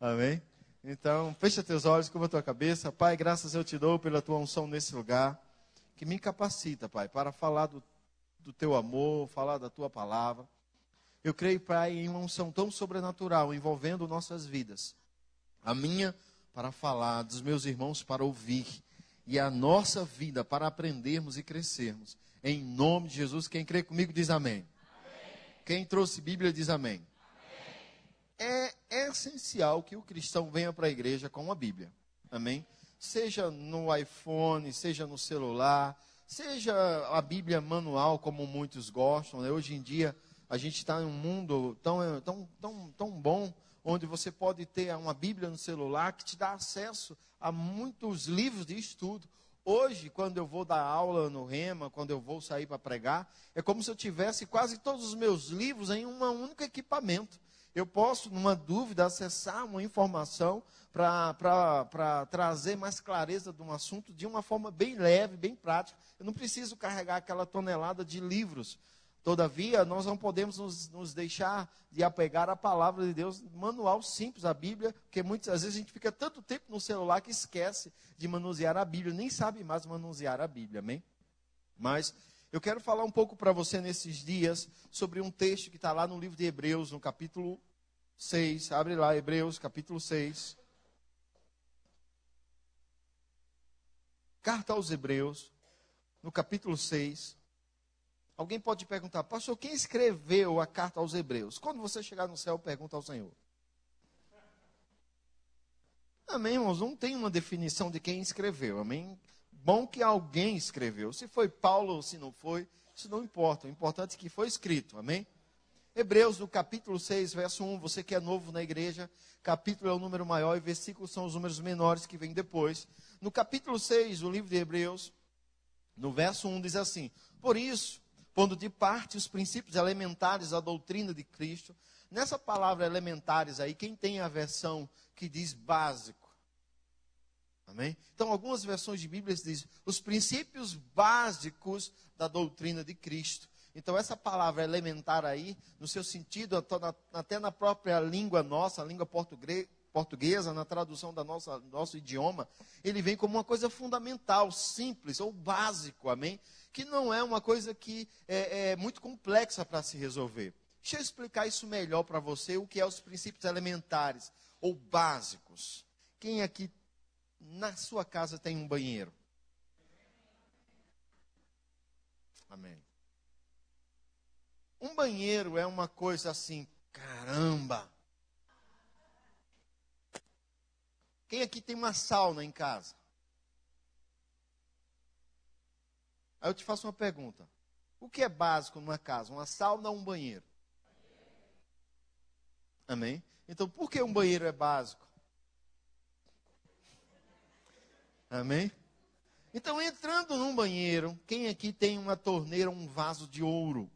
Amém? Então, fecha teus olhos, curva a tua cabeça. Pai, graças eu te dou pela tua unção nesse lugar, que me capacita, Pai, para falar do teu amor, falar da tua palavra. Eu creio, Pai, em uma unção tão sobrenatural, envolvendo nossas vidas. A minha para falar, dos meus irmãos para ouvir, e a nossa vida para aprendermos e crescermos. Em nome de Jesus, quem crê comigo diz amém. Quem trouxe Bíblia diz amém. É essencial que o cristão venha para a igreja com a Bíblia. Amém? Seja no iPhone, seja no celular, seja a Bíblia manual, como muitos gostam, né? Hoje em dia, a gente está em um mundo tão bom, onde você pode ter uma Bíblia no celular que te dá acesso a muitos livros de estudo. Hoje, quando eu vou dar aula no Rema, quando eu vou sair para pregar, é como se eu tivesse quase todos os meus livros em um único equipamento. Eu posso, numa dúvida, acessar uma informação para trazer mais clareza de um assunto de uma forma bem leve, bem prática. Eu não preciso carregar aquela tonelada de livros. Todavia, nós não podemos nos deixar de apegar à palavra de Deus, manual simples, a Bíblia, porque muitas vezes a gente fica tanto tempo no celular que esquece de manusear a Bíblia, nem sabe mais manusear a Bíblia, amém? Mas eu quero falar um pouco para você nesses dias sobre um texto que está lá no livro de Hebreus, no capítulo 6, abre lá, Hebreus, capítulo 6. Carta aos Hebreus, no capítulo 6. Alguém pode perguntar, pastor, quem escreveu a carta aos Hebreus? Quando você chegar no céu, pergunta ao Senhor. Amém, irmãos? Não tem uma definição de quem escreveu, amém? Bom que alguém escreveu. Se foi Paulo ou se não foi, isso não importa. O importante é que foi escrito, amém? Hebreus, no capítulo 6, verso 1, você que é novo na igreja, capítulo é o número maior e versículos são os números menores que vêm depois. No capítulo 6 do livro de Hebreus, no verso 1, diz assim, por isso, pondo de parte os princípios elementares da doutrina de Cristo. Nessa palavra elementares aí, quem tem a versão que diz básico? Amém? Então, algumas versões de Bíblia dizem os princípios básicos da doutrina de Cristo. Então, essa palavra elementar aí, no seu sentido, até na própria língua nossa, a língua portuguesa, na tradução do nosso idioma, ele vem como uma coisa fundamental, simples ou básico, amém? Que não é uma coisa que é muito complexa para se resolver. Deixa eu explicar isso melhor para você, o que é os princípios elementares ou básicos. Quem aqui na sua casa tem um banheiro? Amém. Um banheiro é uma coisa assim, caramba. Quem aqui tem uma sauna em casa? Aí eu te faço uma pergunta. O que é básico numa casa? Uma sauna ou um banheiro? Amém? Então, por que um banheiro é básico? Amém? Então, entrando num banheiro, quem aqui tem uma torneira, um vaso de ouro?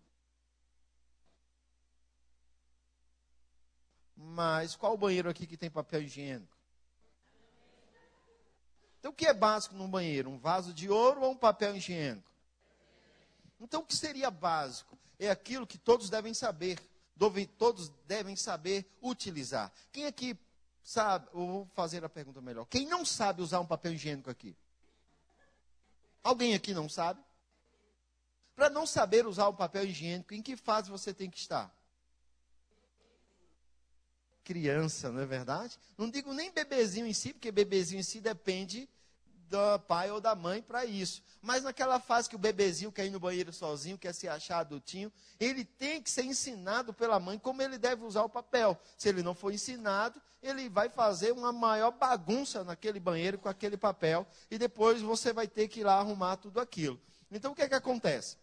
Mas qual banheiro aqui que tem papel higiênico? Então, o que é básico num banheiro? Um vaso de ouro ou um papel higiênico? Então, o que seria básico? É aquilo que todos devem saber. Todos devem saber utilizar. Quem aqui sabe, eu vou fazer a pergunta melhor. Quem não sabe usar um papel higiênico aqui? Alguém aqui não sabe? Para não saber usar o papel higiênico, em que fase você tem que estar? Criança, não é verdade? Não digo nem bebezinho em si, porque bebezinho em si depende do pai ou da mãe para isso. Mas naquela fase que o bebezinho quer ir no banheiro sozinho, quer se achar adultinho, ele tem que ser ensinado pela mãe como ele deve usar o papel. Se ele não for ensinado, ele vai fazer uma maior bagunça naquele banheiro com aquele papel e depois você vai ter que ir lá arrumar tudo aquilo. Então o que é que acontece?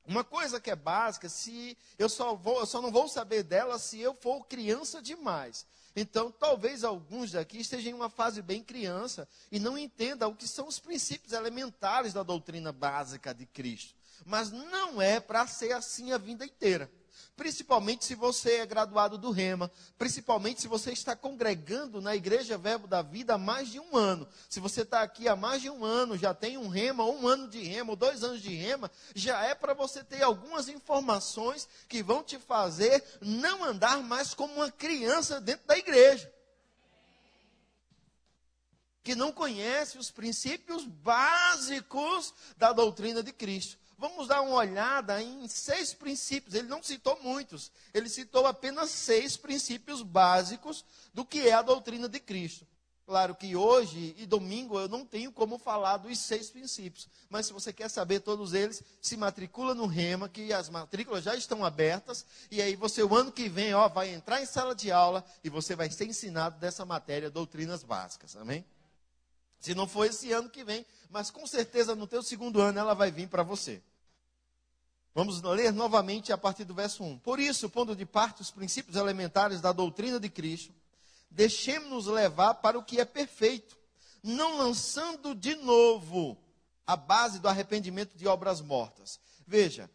Uma coisa que é básica, se eu só não vou saber dela se eu for criança demais. Então, talvez alguns daqui estejam em uma fase bem criança e não entendam o que são os princípios elementares da doutrina básica de Cristo. Mas não é para ser assim a vida inteira. Principalmente se você é graduado do Rema, principalmente se você está congregando na Igreja Verbo da Vida há mais de um ano. Se você está aqui há mais de um ano, já tem um Rema, ou um ano de Rema, ou 2 anos de Rema, já é para você ter algumas informações que vão te fazer não andar mais como uma criança dentro da igreja. que não conhece os princípios básicos da doutrina de Cristo. Vamos dar uma olhada em 6 princípios. Ele não citou muitos, ele citou apenas 6 princípios básicos do que é a doutrina de Cristo. Claro que hoje e domingo eu não tenho como falar dos 6 princípios, mas se você quer saber todos eles, se matricula no Rema, que as matrículas já estão abertas, e aí você o ano que vem vai entrar em sala de aula e você vai ser ensinado dessa matéria, doutrinas básicas, amém? Se não for esse ano que vem, mas com certeza no teu 2º ano ela vai vir para você. Vamos ler novamente a partir do verso 1. Por isso, pondo de parte os princípios elementares da doutrina de Cristo, deixemos-nos levar para o que é perfeito, não lançando de novo a base do arrependimento de obras mortas. Veja,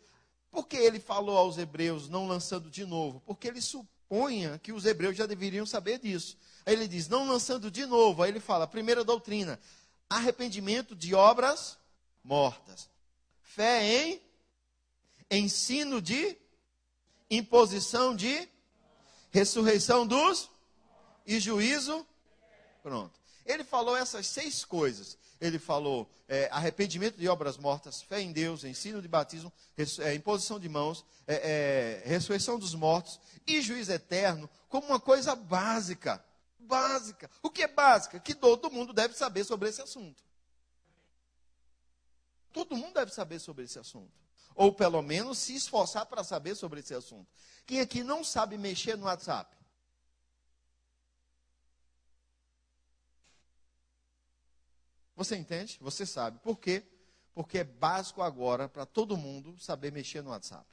por que ele falou aos hebreus não lançando de novo? Porque ele supunha que os hebreus já deveriam saber disso. Aí ele diz, não lançando de novo. Aí ele fala, primeira doutrina, arrependimento de obras mortas. Fé em ensino de imposição de ressurreição dos e juízo. Pronto. Ele falou essas 6 coisas. Ele falou arrependimento de obras mortas, fé em Deus, ensino de batismo, imposição de mãos, ressurreição dos mortos e juízo eterno, como uma coisa básica. Básica. O que é básica? Que todo mundo deve saber sobre esse assunto. Todo mundo deve saber sobre esse assunto. Ou pelo menos se esforçar para saber sobre esse assunto. Quem aqui não sabe mexer no WhatsApp? Você entende? Você sabe. Por quê? Porque é básico agora para todo mundo saber mexer no WhatsApp.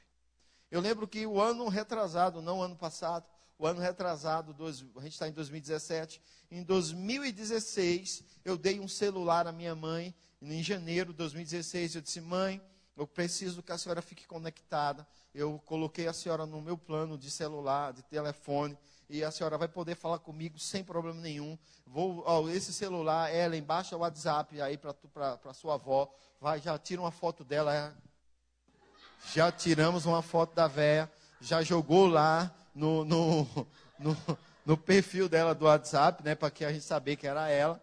Eu lembro que o ano retrasado, não o ano passado, o ano retrasado, a gente está em 2017, em 2016, eu dei um celular à minha mãe, em janeiro de 2016, eu disse, mãe, eu preciso que a senhora fique conectada, eu coloquei a senhora no meu plano de celular, de telefone, e a senhora vai poder falar comigo sem problema nenhum. Esse celular, ela embaixo o WhatsApp aí para sua avó, já tira uma foto dela, já tiramos uma foto da véia, já jogou lá no perfil dela do WhatsApp, né, para que a gente saber que era ela.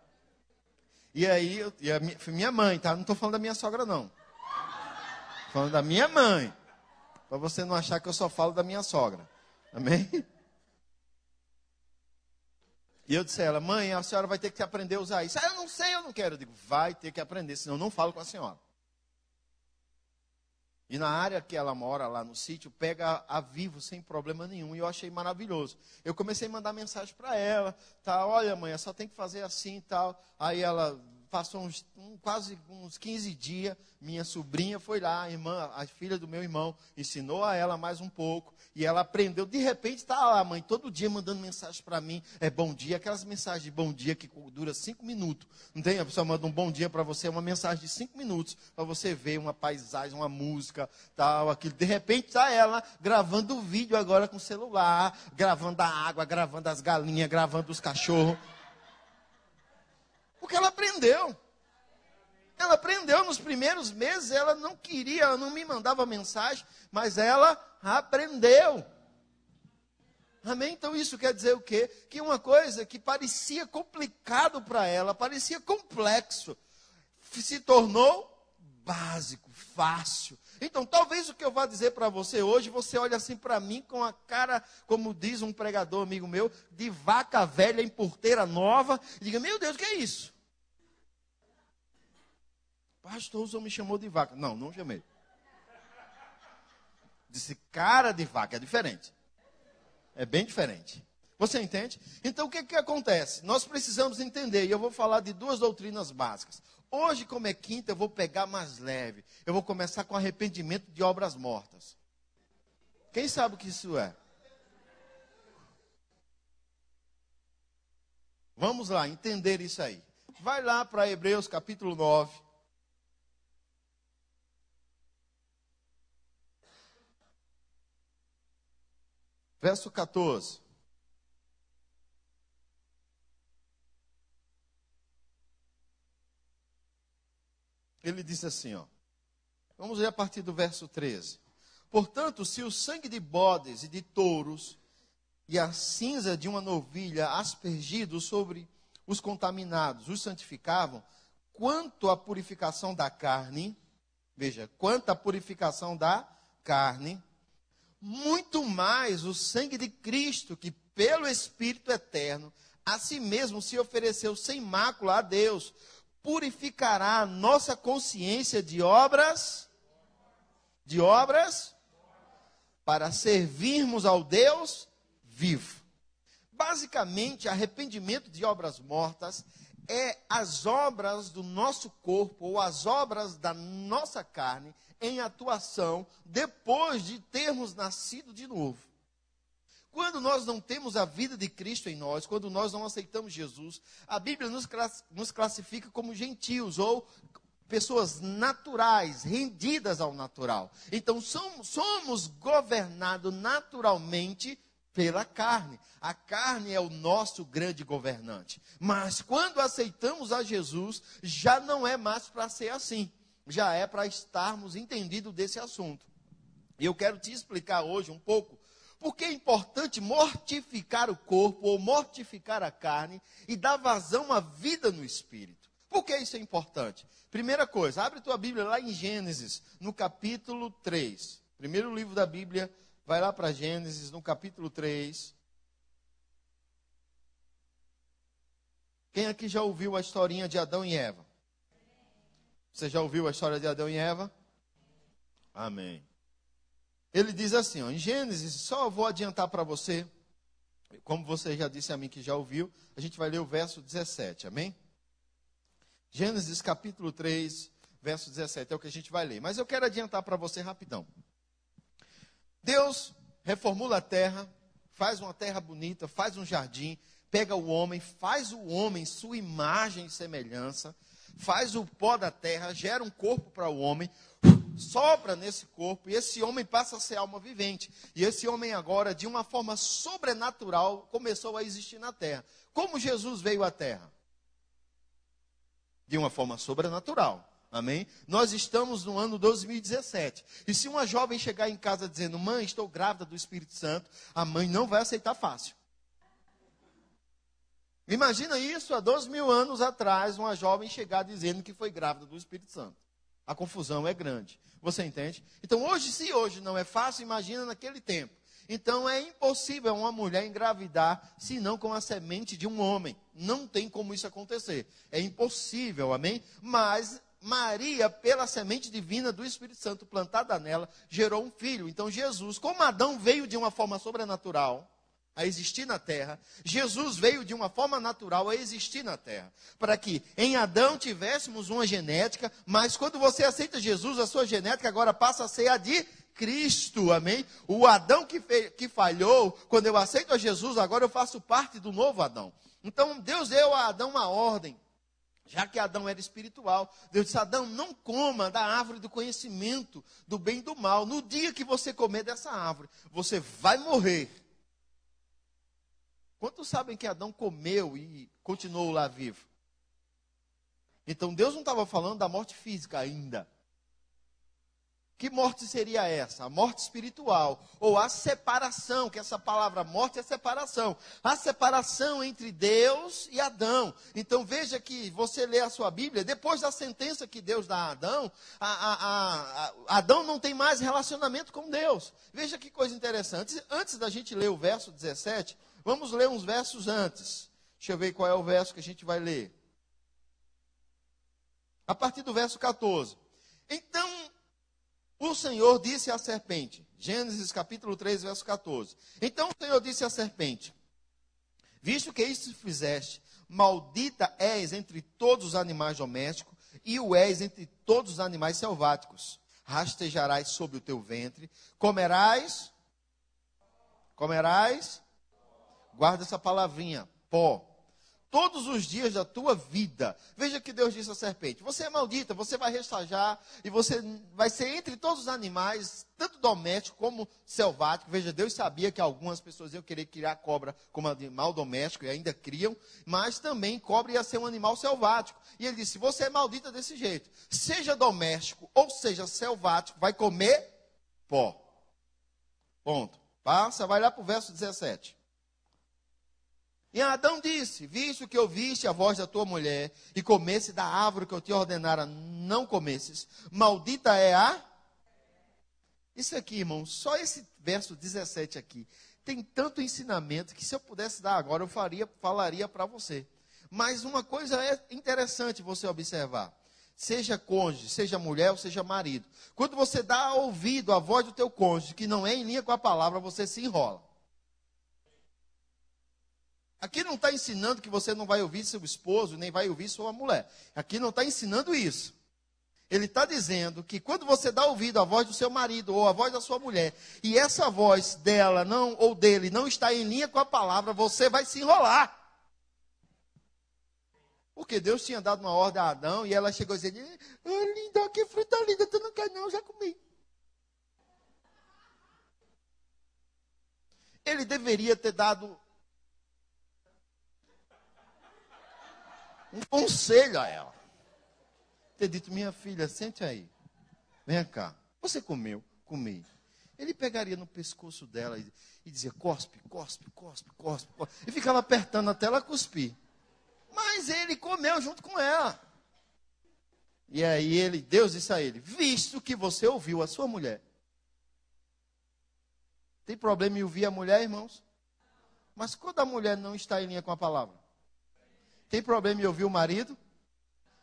E aí, minha mãe, tá? Não estou falando da minha sogra, não. Estou falando da minha mãe. Para você não achar que eu só falo da minha sogra. Amém? E eu disse a ela, mãe, a senhora vai ter que aprender a usar isso. Eu não sei, eu não quero. Eu digo, vai ter que aprender, senão eu não falo com a senhora. E na área que ela mora, lá no sítio, pega a vivo sem problema nenhum. E eu achei maravilhoso. Eu comecei a mandar mensagem para ela. Tá, olha, mãe, só tem que fazer assim e tal. Aí ela passou quase uns 15 dias. Minha sobrinha foi lá, a filha do meu irmão, ensinou a ela mais um pouco. E ela aprendeu. De repente, está lá, mãe, todo dia mandando mensagem para mim. Bom dia, aquelas mensagens de bom dia que dura 5 minutos. Não tem? A pessoa manda um bom dia para você, uma mensagem de 5 minutos, para você ver uma paisagem, uma música, tal, aquilo. De repente, está ela gravando o vídeo agora com o celular, gravando a água, gravando as galinhas, gravando os cachorros. Porque ela aprendeu. Ela aprendeu nos primeiros meses, ela não queria, ela não me mandava mensagem, mas ela aprendeu. Amém? Então isso quer dizer o quê? Que uma coisa que parecia complicado para ela, parecia complexo, se tornou básico, fácil. Então talvez o que eu vá dizer para você hoje, você olha assim para mim com a cara, como diz um pregador amigo meu, de vaca velha em porteira nova, e diga, meu Deus, o que é isso? Pastor, o senhor me chamou de vaca. Não, não chamei. Disse cara de vaca, é diferente. É bem diferente. Você entende? Então o que acontece? Nós precisamos entender, e eu vou falar de 2 doutrinas básicas. Hoje, como é quinta, eu vou pegar mais leve. Eu vou começar com arrependimento de obras mortas. Quem sabe o que isso é? Vamos lá, entender isso aí. Vai lá para Hebreus capítulo 9. Verso 14. Ele diz assim, ó. Vamos ler a partir do verso 13. Portanto, se o sangue de bodes e de touros e a cinza de uma novilha aspergido sobre os contaminados, os santificavam, quanto à purificação da carne, veja, quanto à purificação da carne, muito mais o sangue de Cristo, que pelo Espírito eterno, a si mesmo se ofereceu sem mácula a Deus, purificará a nossa consciência de obras, para servirmos ao Deus vivo. Basicamente, arrependimento de obras mortas é as obras do nosso corpo ou as obras da nossa carne em atuação depois de termos nascido de novo. Quando nós não temos a vida de Cristo em nós, quando nós não aceitamos Jesus, a Bíblia nos classifica como gentios ou pessoas naturais, rendidas ao natural. Então somos governados naturalmente pela carne. A carne é o nosso grande governante. Mas quando aceitamos a Jesus, já não é mais para ser assim. Já é para estarmos entendidos desse assunto. E eu quero te explicar hoje um pouco porque é importante mortificar o corpo ou mortificar a carne e dar vazão à vida no espírito. Por que isso é importante? Primeira coisa, abre tua Bíblia lá em Gênesis, no capítulo 3. Primeiro livro da Bíblia, vai lá para Gênesis, no capítulo 3. Quem aqui já ouviu a historinha de Adão e Eva? Você já ouviu a história de Adão e Eva? Amém. Ele diz assim, ó, em Gênesis, só vou adiantar para você, como você já disse a mim que já ouviu, a gente vai ler o verso 17, amém? Gênesis capítulo 3, verso 17, é o que a gente vai ler. Mas eu quero adiantar para você rapidão. Deus reformula a terra, faz uma terra bonita, faz um jardim, pega o homem, faz o homem sua imagem e semelhança, faz o pó da terra, gera um corpo para o homem, sopra nesse corpo, e esse homem passa a ser alma vivente. E esse homem agora, de uma forma sobrenatural, começou a existir na terra. Como Jesus veio à terra? De uma forma sobrenatural. Amém? Nós estamos no ano 2017. E se uma jovem chegar em casa dizendo, mãe, estou grávida do Espírito Santo, a mãe não vai aceitar fácil. Imagina isso há 2000 anos atrás, uma jovem chegar dizendo que foi grávida do Espírito Santo. A confusão é grande. Você entende? Então, hoje, se hoje não é fácil, imagina naquele tempo. Então, é impossível uma mulher engravidar, senão com a semente de um homem. Não tem como isso acontecer. É impossível, amém? Mas Maria, pela semente divina do Espírito Santo plantada nela, gerou um filho. Então, Jesus, como Adão veio de uma forma sobrenatural a existir na terra, Jesus veio de uma forma natural a existir na terra, para que em Adão tivéssemos uma genética, mas quando você aceita Jesus, a sua genética agora passa a ser a de Cristo, amém? O Adão que falhou, quando eu aceito a Jesus, agora eu faço parte do novo Adão. Então Deus deu a Adão uma ordem, já que Adão era espiritual. Deus disse, Adão, não coma da árvore do conhecimento do bem e do mal. No dia que você comer dessa árvore, você vai morrer. Quantos sabem que Adão comeu e continuou lá vivo? Então Deus não estava falando da morte física ainda. Que morte seria essa? A morte espiritual, ou a separação, que essa palavra morte é separação. A separação entre Deus e Adão. Então veja que você lê a sua Bíblia, depois da sentença que Deus dá a Adão, Adão não tem mais relacionamento com Deus. Veja que coisa interessante. Antes da gente ler o verso 17, vamos ler uns versos antes. Deixa eu ver qual é o verso que a gente vai ler. A partir do verso 14. Então, o Senhor disse à serpente, Gênesis capítulo 3, verso 14. Então o Senhor disse à serpente, visto que isso fizeste, maldita és entre todos os animais domésticos, e o és entre todos os animais selváticos. Rastejarás sobre o teu ventre, comerás, guarda essa palavrinha, pó, todos os dias da tua vida. Veja que Deus disse à serpente, você é maldita, você vai restajar, e você vai ser entre todos os animais, tanto doméstico como selvático. Veja, Deus sabia que algumas pessoas iam querer criar cobra como animal doméstico, e ainda criam, mas também cobra ia ser um animal selvático. E ele disse, você é maldita desse jeito, seja doméstico ou seja selvático, vai comer pó. Ponto. Passa, vai lá para o verso 17. E Adão disse: visto que ouviste a voz da tua mulher e comesse da árvore que eu te ordenara não comesses, maldita é a... Isso aqui, irmão, só esse verso 17 aqui, tem tanto ensinamento que se eu pudesse dar agora, eu falaria para você. Mas uma coisa é interessante você observar. Seja cônjuge, seja mulher ou seja marido. Quando você dá ouvido à voz do teu cônjuge, que não é em linha com a palavra, você se enrola. Aqui não está ensinando que você não vai ouvir seu esposo, nem vai ouvir sua mulher. Aqui não está ensinando isso. Ele está dizendo que quando você dá ouvido à voz do seu marido ou à voz da sua mulher, e essa voz dela não ou dele não está em linha com a palavra, você vai se enrolar. Porque Deus tinha dado uma ordem a Adão e ela chegou dizendo: linda, que fruta linda, tu não quer não, já comi. Ele deveria ter dado um conselho a ela. Ter dito: minha filha, sente aí, vem cá, você comeu? Comi. Ele pegaria no pescoço dela e dizia: cospe, cospe, cospe, cospe, cospe. E ficava apertando até ela cuspir. Mas ele comeu junto com ela. E aí Deus disse a ele: visto que você ouviu a sua mulher. Tem problema em ouvir a mulher, irmãos? Mas quando a mulher não está em linha com a palavra? Tem problema em ouvir o marido?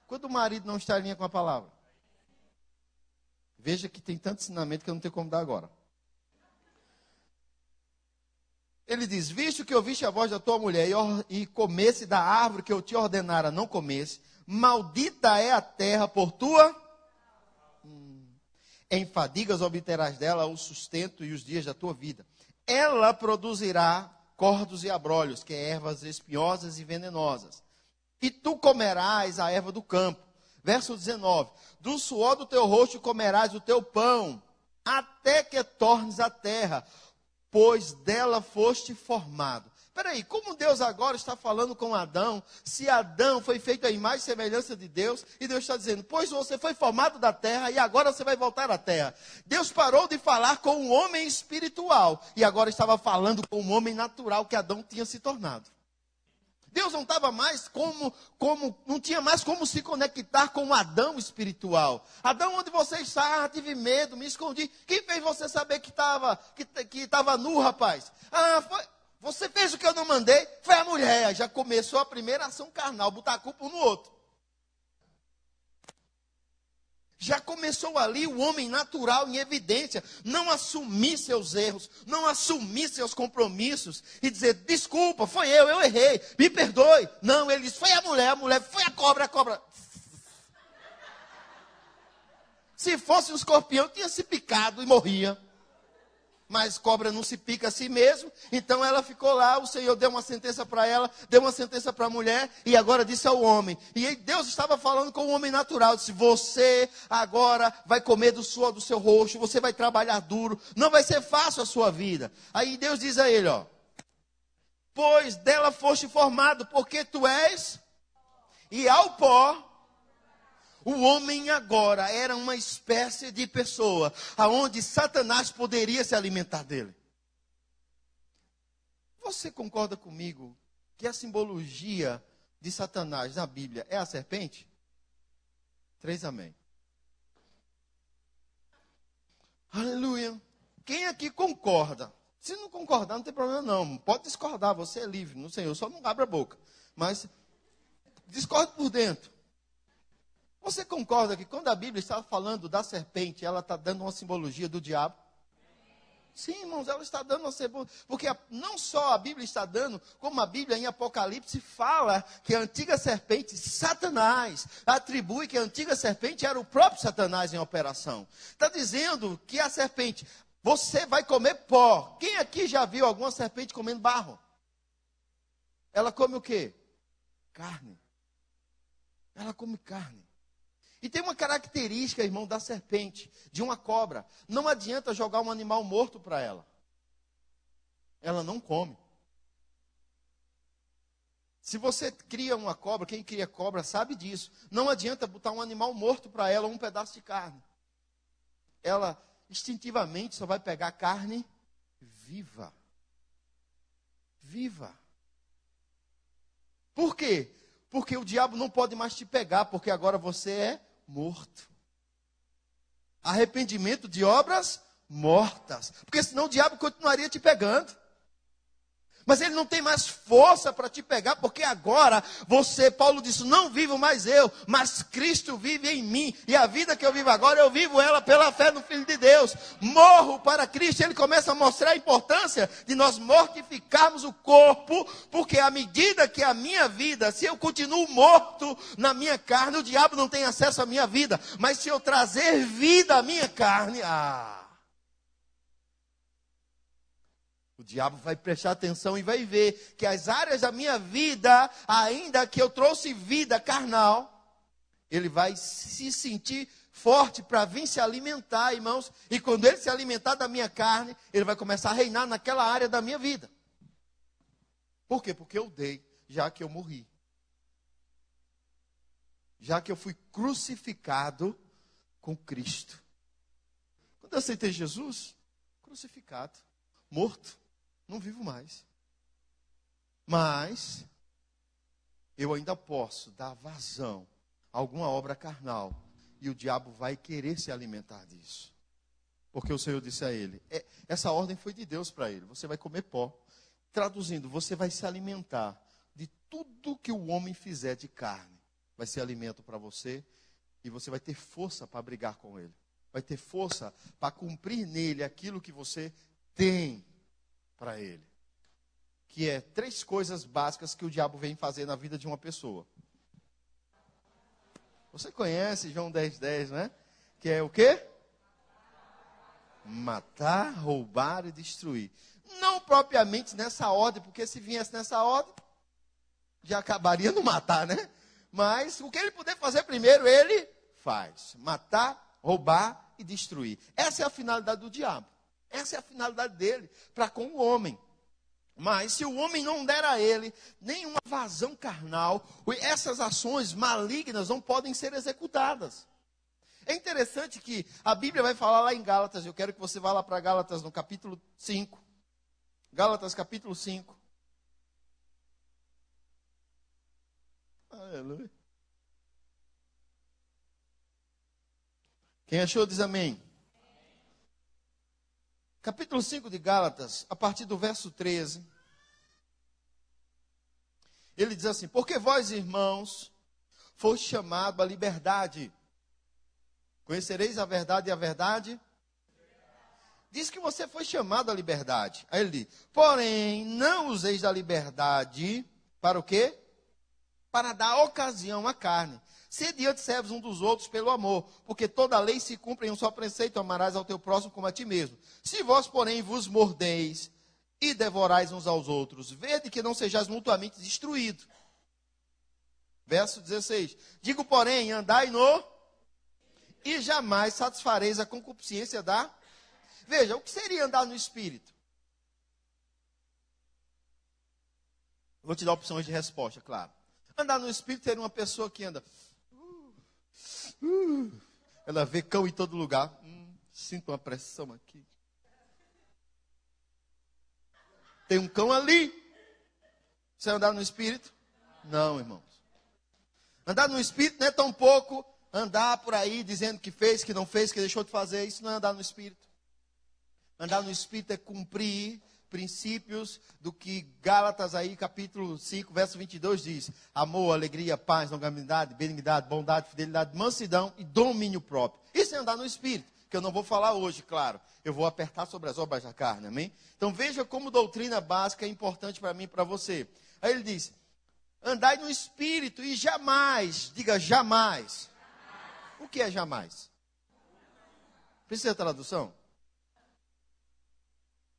Quando o marido não está em linha com a palavra? Veja que tem tanto ensinamento que eu não tenho como dar agora. Ele diz: visto que ouviste a voz da tua mulher e comesse da árvore que eu te ordenara não comesse, maldita é a terra por tua... Em fadigas obterás dela o sustento e os dias da tua vida. Ela produzirá cordos e abrolhos, que é ervas espinhosas e venenosas. E tu comerás a erva do campo. Verso 19. Do suor do teu rosto comerás o teu pão, até que tornes a terra, pois dela foste formado. Espera aí, como Deus agora está falando com Adão, se Adão foi feito à imagem e semelhança de Deus, e Deus está dizendo: pois você foi formado da terra, e agora você vai voltar à terra. Deus parou de falar com um homem espiritual, e agora estava falando com um homem natural que Adão tinha se tornado. Deus não estava mais não tinha mais como se conectar com o Adão espiritual. Adão, onde você está? Ah, tive medo, me escondi. Quem fez você saber que estava nu, rapaz? Você fez o que eu não mandei? Foi a mulher. Já começou a primeira ação carnal, botar a culpa um no outro. Já começou ali o homem natural em evidência. Não assumir seus erros, não assumir seus compromissos e dizer: desculpa, foi eu errei, me perdoe. Não, ele diz: foi a mulher foi a cobra. Se fosse um escorpião, tinha se picado e morria. Mas cobra não se pica a si mesmo. Então ela ficou lá, o Senhor deu uma sentença para ela, deu uma sentença para a mulher, e agora disse ao homem. E aí Deus estava falando com o homem natural, disse: você agora vai comer do suor do seu rosto, você vai trabalhar duro, não vai ser fácil a sua vida. Aí Deus diz a ele, pois dela foste formado, porque tu és, e ao pó. O homem agora era uma espécie de pessoa aonde Satanás poderia se alimentar dele. Você concorda comigo que a simbologia de Satanás na Bíblia é a serpente? 3 amém. Aleluia. Quem aqui concorda? Se não concordar, não tem problema não. Pode discordar, você é livre no Senhor, só não abra a boca. Mas discorde por dentro. Você concorda que quando a Bíblia está falando da serpente, ela está dando uma simbologia do diabo? Sim, irmãos, ela está dando uma simbologia. Porque não só a Bíblia está dando, como a Bíblia em Apocalipse fala que a antiga serpente, Satanás, atribui que a antiga serpente era o próprio Satanás em operação. Está dizendo que a serpente, você vai comer pó. Quem aqui já viu alguma serpente comendo barro? Ela come o quê? Carne. Ela come carne. E tem uma característica, irmão, da serpente, de uma cobra. Não adianta jogar um animal morto para ela. Ela não come. Se você cria uma cobra, quem cria cobra sabe disso. Não adianta botar um animal morto para ela, um pedaço de carne. Ela instintivamente só vai pegar carne viva. Viva. Por quê? Porque o diabo não pode mais te pegar, porque agora você é morto. Arrependimento de obras mortas. Porque senão o diabo continuaria te pegando. Mas ele não tem mais força para te pegar, porque agora você, Paulo disse, não vivo mais eu, mas Cristo vive em mim. E a vida que eu vivo agora, eu vivo ela pela fé no Filho de Deus. Morro para Cristo. Ele começa a mostrar a importância de nós mortificarmos o corpo, porque à medida que a minha vida, se eu continuo morto na minha carne, o diabo não tem acesso à minha vida. Mas se eu trazer vida à minha carne, o diabo vai prestar atenção e vai ver que as áreas da minha vida, ainda que eu trouxe vida carnal, ele vai se sentir forte para vir se alimentar, irmãos. E quando ele se alimentar da minha carne, ele vai começar a reinar naquela área da minha vida. Por quê? Porque eu dei, já que eu morri. Já que eu fui crucificado com Cristo. Quando eu aceitei Jesus, crucificado, morto. Não vivo mais. Mas eu ainda posso dar vazão a alguma obra carnal. E o diabo vai querer se alimentar disso. Porque o Senhor disse a ele, essa ordem foi de Deus para ele. Você vai comer pó. Traduzindo, você vai se alimentar de tudo que o homem fizer de carne. Vai ser alimento para você. E você vai ter força para brigar com ele. Vai ter força para cumprir nele aquilo que você tem para ele, que é 3 coisas básicas que o diabo vem fazer na vida de uma pessoa. Você conhece João 10:10, né? Que é o quê? Matar, roubar e destruir. Não propriamente nessa ordem, porque se viesse nessa ordem, já acabaria no matar, né? Mas o que ele puder fazer primeiro, ele faz. Matar, roubar e destruir. Essa é a finalidade do diabo. Essa é a finalidade dele para com o homem. Mas se o homem não der a ele nenhuma vazão carnal, essas ações malignas não podem ser executadas. É interessante que a Bíblia vai falar lá em Gálatas, eu quero que você vá lá para Gálatas no capítulo 5. Gálatas capítulo 5. Aleluia. Quem achou diz amém. Capítulo 5 de Gálatas, a partir do verso 13. Ele diz assim: porque vós, irmãos, foste chamado à liberdade. Conhecereis a verdade e a verdade? Diz que você foi chamado à liberdade. Aí ele diz: porém, não useis da liberdade para o quê? Para dar ocasião à carne. Sede antes servos um dos outros pelo amor, porque toda a lei se cumpre em um só preceito: amarás ao teu próximo como a ti mesmo. Se vós, porém, vos mordeis e devorais uns aos outros, vede que não sejais mutuamente destruídos. Verso 16. Digo, porém, andai no e jamais satisfareis a concupiscência da... Veja, o que seria andar no Espírito? Vou te dar opções de resposta, claro. Andar no Espírito seria uma pessoa que anda... ela vê cão em todo lugar. Sinto uma pressão aqui. Tem um cão ali. Você andar no Espírito? Não, irmãos. Andar no Espírito não é tão pouco andar por aí dizendo que fez, que não fez, que deixou de fazer. Isso não é andar no Espírito. Andar no Espírito é cumprir princípios do que Gálatas aí, capítulo 5, verso 22 diz: amor, alegria, paz, longanimidade, benignidade, bondade, fidelidade, mansidão e domínio próprio. Isso é andar no Espírito, que eu não vou falar hoje, claro. Eu vou apertar sobre as obras da carne, amém? Então veja como doutrina básica é importante para mim e para você. Aí ele diz: andai no Espírito e jamais, diga jamais. O que é jamais? Precisa de tradução?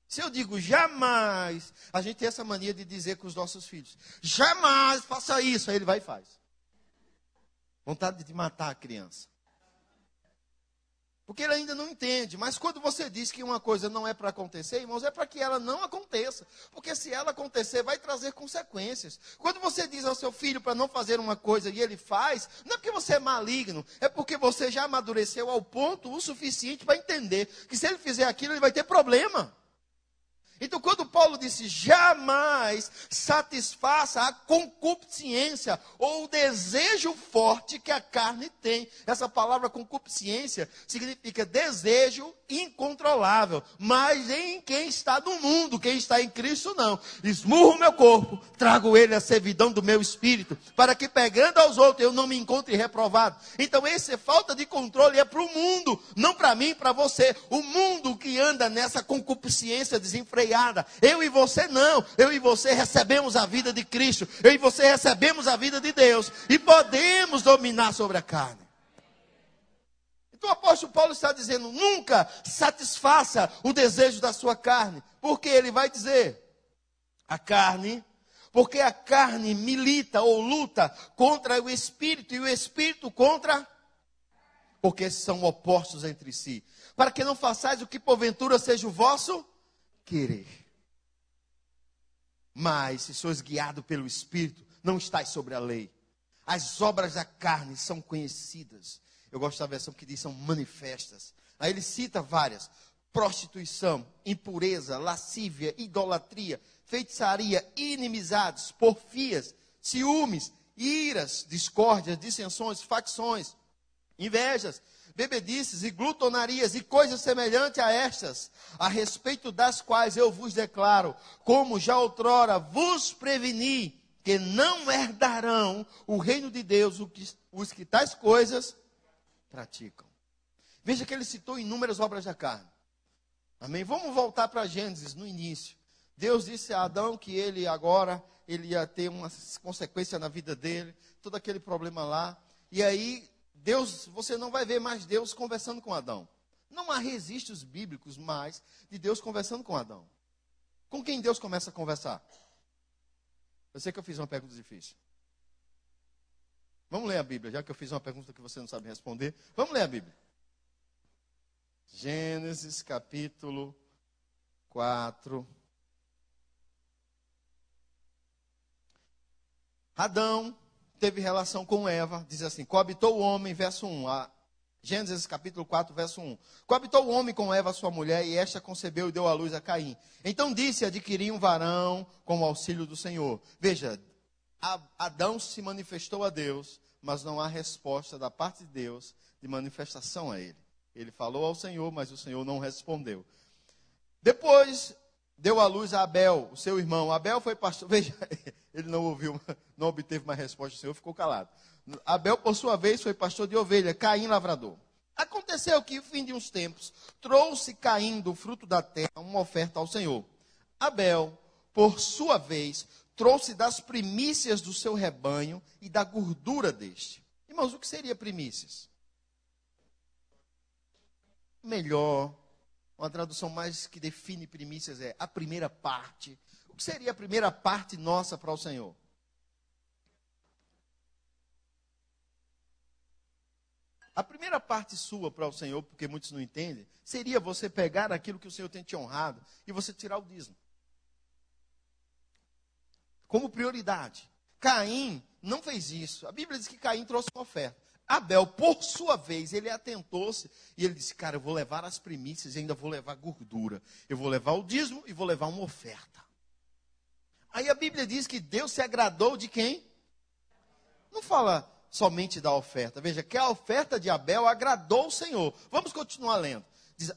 Se eu digo jamais, a gente tem essa mania de dizer com os nossos filhos: jamais faça isso. Aí ele vai e faz. Vontade de matar a criança. Porque ele ainda não entende. Mas quando você diz que uma coisa não é para acontecer, irmãos, é para que ela não aconteça. Porque se ela acontecer, vai trazer consequências. Quando você diz ao seu filho para não fazer uma coisa e ele faz, não é porque você é maligno, é porque você já amadureceu ao ponto o suficiente para entender que se ele fizer aquilo, ele vai ter problema. Então, quando Paulo disse, jamais satisfaça a concupiscência ou o desejo forte que a carne tem. Essa palavra concupiscência significa desejo incontrolável. Mas em quem está no mundo, quem está em Cristo, não. Esmurro o meu corpo, trago ele à servidão do meu espírito, para que pegando aos outros eu não me encontre reprovado. Então, essa falta de controle é para o mundo, não para mim, para você. O mundo que anda nessa concupiscência desenfreada. Eu e você não. Eu e você recebemos a vida de Cristo. Eu e você recebemos a vida de Deus. E podemos dominar sobre a carne. Então o apóstolo Paulo está dizendo, nunca satisfaça o desejo da sua carne. Porque ele vai dizer, porque a carne milita ou luta contra o espírito e o espírito contra, porque são opostos entre si. Para que não façais o que porventura seja o vosso querer. Mas se sois guiado pelo Espírito, não estáis sobre a lei. As obras da carne são conhecidas. Eu gosto da versão que diz são manifestas. Aí ele cita várias: prostituição, impureza, lascívia, idolatria, feitiçaria, inimizades, porfias, ciúmes, iras, discórdias, dissensões, facções, invejas, bebedices e glutonarias e coisas semelhantes a estas, a respeito das quais eu vos declaro, como já outrora vos preveni, que não herdarão o reino de Deus os que tais coisas praticam. Veja que ele citou inúmeras obras da carne. Amém? Vamos voltar para Gênesis, no início. Deus disse a Adão que ele ia ter uma consequência na vida dele, todo aquele problema lá. E aí, Deus, você não vai ver mais Deus conversando com Adão. Não há registros bíblicos mais de Deus conversando com Adão. Com quem Deus começa a conversar? Eu sei que eu fiz uma pergunta difícil. Vamos ler a Bíblia, já que eu fiz uma pergunta que você não sabe responder. Vamos ler a Bíblia. Gênesis capítulo 4. Adão teve relação com Eva, diz assim, coabitou o homem, verso 1, Gênesis capítulo 4, verso 1. Coabitou o homem com Eva, sua mulher, e esta concebeu e deu à luz a Caim. Então disse, adquiri um varão com o auxílio do Senhor. Veja, Adão se manifestou a Deus, mas não há resposta da parte de Deus de manifestação a ele. Ele falou ao Senhor, mas o Senhor não respondeu. Depois deu à luz a Abel, o seu irmão. Abel foi pastor. Veja, ele não ouviu, não obteve uma resposta do Senhor, ficou calado. Abel, por sua vez, foi pastor de ovelha, Caim lavrador. Aconteceu que, no fim de uns tempos, trouxe Caim do fruto da terra uma oferta ao Senhor. Abel, por sua vez, trouxe das primícias do seu rebanho e da gordura deste. Irmãos, o que seria primícias? Melhor, uma tradução mais que define primícias é a primeira parte. O que seria a primeira parte nossa para o Senhor? A primeira parte sua para o Senhor, porque muitos não entendem, seria você pegar aquilo que o Senhor tem te honrado e você tirar o dízimo. Como prioridade. Caim não fez isso. A Bíblia diz que Caim trouxe uma oferta. Abel, por sua vez, ele atentou-se e ele disse, cara, eu vou levar as primícias e ainda vou levar gordura. Eu vou levar o dízimo e vou levar uma oferta. Aí a Bíblia diz que Deus se agradou de quem? Não fala somente da oferta. Veja, que a oferta de Abel agradou o Senhor. Vamos continuar lendo. Diz,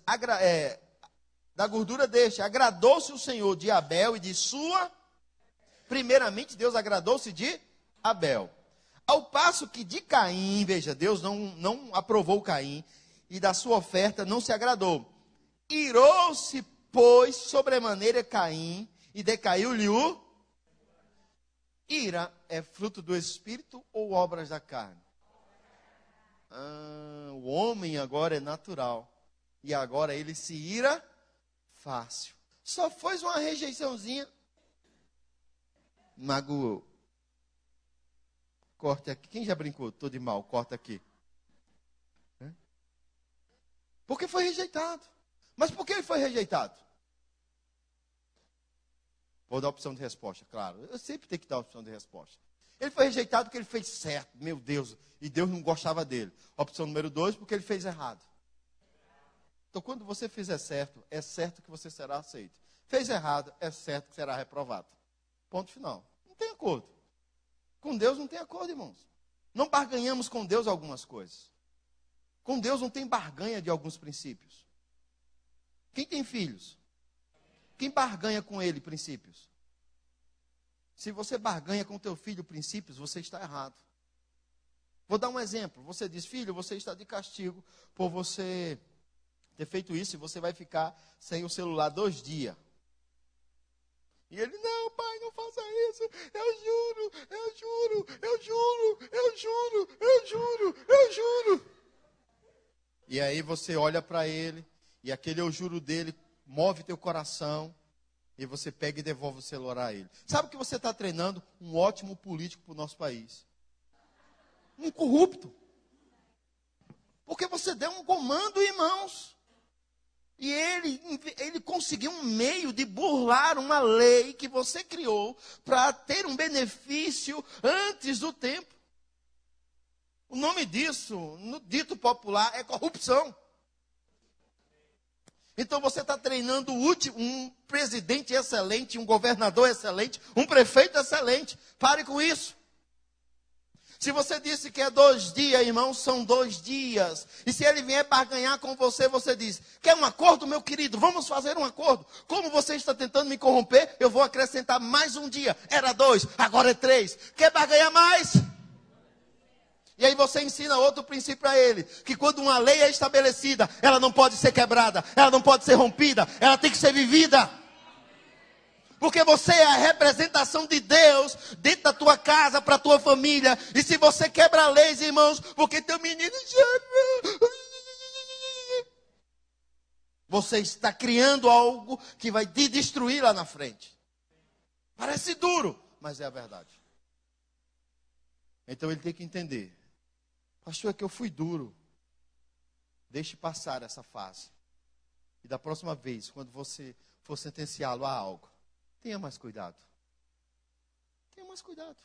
da gordura deste, agradou-se o Senhor de Abel e de sua... Primeiramente, Deus agradou-se de Abel. Ao passo que de Caim, veja, Deus não aprovou Caim, e da sua oferta não se agradou. Irou-se, pois, sobremaneira Caim, e decaiu-lhe o... Ira é fruto do Espírito ou obras da carne? O homem agora é natural, e agora ele se ira fácil. Só foi uma rejeiçãozinha. Magoou. Corte aqui. Quem já brincou? Estou de mal, corta aqui. Porque foi rejeitado. Mas por que ele foi rejeitado? Vou dar opção de resposta, claro. Eu sempre tenho que dar opção de resposta. Ele foi rejeitado porque ele fez certo. Meu Deus. E Deus não gostava dele. Opção número 2, porque ele fez errado. Então, quando você fizer certo, é certo que você será aceito. Fez errado, é certo que será reprovado. Ponto final. Não tem acordo. Com Deus não tem acordo, irmãos. Não barganhamos com Deus algumas coisas. Com Deus não tem barganha de alguns princípios. Quem tem filhos? Quem barganha com ele princípios? Se você barganha com teu filho princípios, você está errado. Vou dar um exemplo. Você diz, filho, você está de castigo por você ter feito isso e você vai ficar sem o celular 2 dias. E ele, não, pai, não faça isso. Eu juro, eu juro, eu juro, eu juro, eu juro, eu juro. E aí você olha para ele e aquele eu juro dele move teu coração. E você pega e devolve o celular a ele. Sabe que você está treinando um ótimo político para o nosso país? Um corrupto. Porque você deu um comando, irmãos. E ele conseguiu um meio de burlar uma lei que você criou para ter um benefício antes do tempo. O nome disso, no dito popular, é corrupção. Então você está treinando um presidente excelente, um governador excelente, um prefeito excelente. Pare com isso. Se você disse que é 2 dias, irmão, são 2 dias. E se ele vier barganhar com você, você diz, quer um acordo, meu querido? Vamos fazer um acordo. Como você está tentando me corromper, eu vou acrescentar mais 1 dia. Era 2, agora é 3. Quer barganhar mais? E aí você ensina outro princípio para ele, que quando uma lei é estabelecida, ela não pode ser quebrada, ela não pode ser rompida, ela tem que ser vivida. Porque você é a representação de Deus dentro da tua casa, para a tua família. E se você quebra leis, irmãos, porque teu menino já... Você está criando algo que vai te destruir lá na frente. Parece duro, mas é a verdade. Então ele tem que entender. Pastor, é que eu fui duro. Deixe passar essa fase. E da próxima vez, quando você for sentenciá-lo a algo, tenha mais cuidado. Tenha mais cuidado.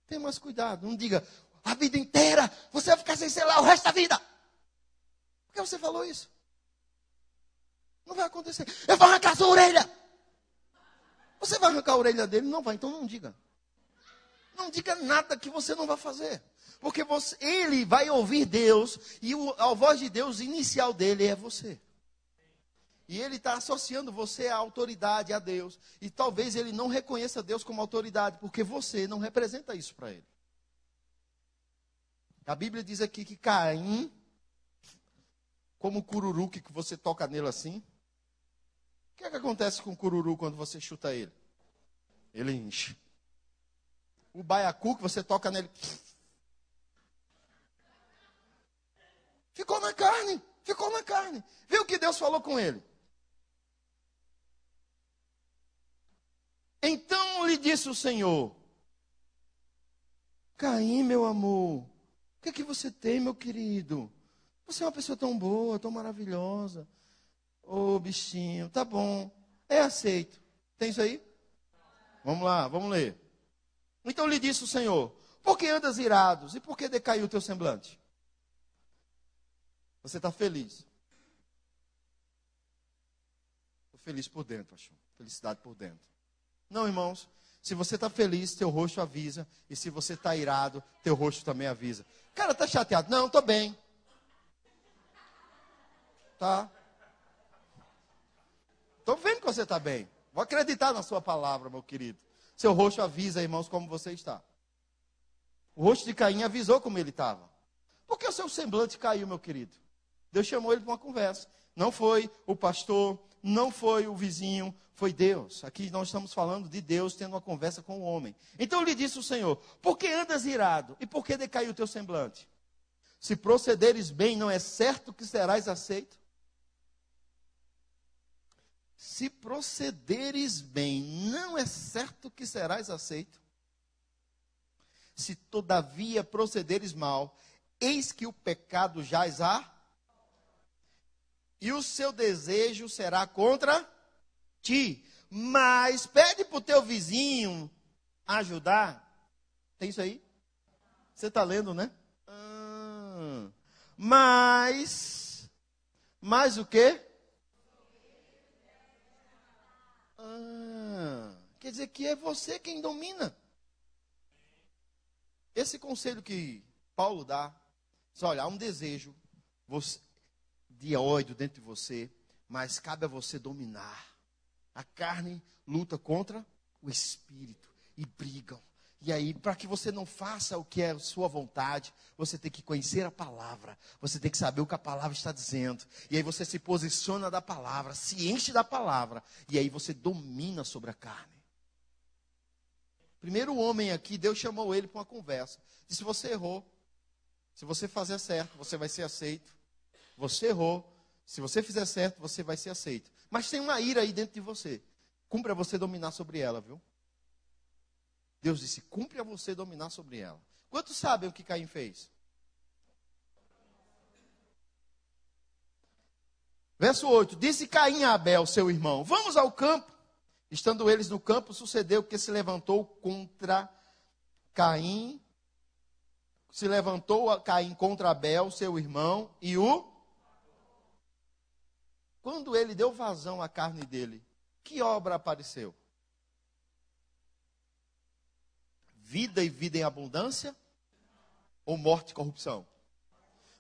Tenha mais cuidado. Não diga, a vida inteira, você vai ficar sem celular o resto da vida. Por que você falou isso? Não vai acontecer. Eu vou arrancar a sua orelha. Você vai arrancar a orelha dele? Não vai, então não diga. Não diga nada que você não vai fazer. Porque ele vai ouvir Deus. E a voz de Deus inicial dele é você. E ele está associando você à autoridade, a Deus. E talvez ele não reconheça Deus como autoridade. Porque você não representa isso para ele. A Bíblia diz aqui que Caim, como o cururu que você toca nele assim. O que é que acontece com o cururu quando você chuta ele? Ele enche. O baiacu que você toca nele. Ficou na carne. Ficou na carne. Viu o que Deus falou com ele? Então lhe disse o Senhor: Caim, meu amor, o que é que você tem, meu querido? Você é uma pessoa tão boa, tão maravilhosa. Ô, bichinho, tá bom. É aceito. Tem isso aí? Vamos lá, vamos ler. Então lhe disse o Senhor: por que andas irados? E por que decaiu o teu semblante? Você está feliz? Estou feliz por dentro, acho. Felicidade por dentro. Não, irmãos. Se você está feliz, teu rosto avisa. E se você está irado, teu rosto também avisa. Cara, está chateado? Não, estou bem. Tá? Estou vendo que você está bem. Vou acreditar na sua palavra, meu querido. Seu rosto avisa, irmãos, como você está. O rosto de Caim avisou como ele estava. Por que o seu semblante caiu, meu querido? Deus chamou ele para uma conversa. Não foi o pastor, não foi o vizinho, foi Deus. Aqui nós estamos falando de Deus tendo uma conversa com o homem. Então lhe disse o Senhor: por que andas irado? E por que decaiu o teu semblante? Se procederes bem, não é certo que serás aceito? Se procederes bem, não é certo que serás aceito? Se todavia procederes mal, eis que o pecado jaz e o seu desejo será contra ti. Mas pede para o teu vizinho ajudar. Tem isso aí? Você está lendo, né? Mas o quê? Quer dizer que é você quem domina. Esse conselho que Paulo dá, diz, olha, há um desejo de ódio dentro de você, mas cabe a você dominar. A carne luta contra o espírito e brigam. E aí, para que você não faça o que é sua vontade, você tem que conhecer a palavra. Você tem que saber o que a palavra está dizendo. E aí você se posiciona da palavra, se enche da palavra. E aí você domina sobre a carne. Primeiro homem aqui, Deus chamou ele para uma conversa. Disse, você errou. Se você fazer certo, você vai ser aceito. Você errou. Se você fizer certo, você vai ser aceito. Mas tem uma ira aí dentro de você. Cumpre a você dominar sobre ela, viu? Deus disse, cumpre a você dominar sobre ela. Quantos sabem o que Caim fez? Verso 8. Disse Caim a Abel, seu irmão, vamos ao campo. Estando eles no campo, sucedeu que se levantou Caim contra Abel, seu irmão, e quando ele deu vazão à carne dele, que obra apareceu? Vida e vida em abundância? Ou morte e corrupção?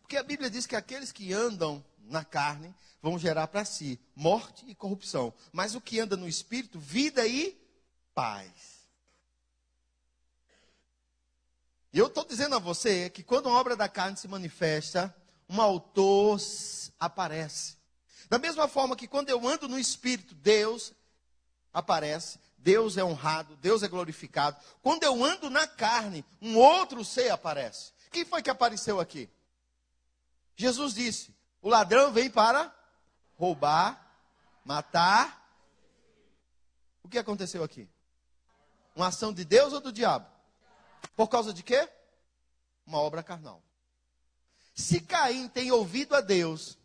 Porque a Bíblia diz que aqueles que andam na carne vão gerar para si morte e corrupção. Mas o que anda no espírito, vida e paz. E eu estou dizendo a você que quando uma obra da carne se manifesta, um autor aparece. Da mesma forma que quando eu ando no espírito, Deus aparece. Deus é honrado, Deus é glorificado. Quando eu ando na carne, um outro ser aparece. Quem foi que apareceu aqui? Jesus disse, o ladrão vem para roubar, matar. O que aconteceu aqui? Uma ação de Deus ou do diabo? Por causa de quê? Uma obra carnal. Se Caim tem ouvido a Deus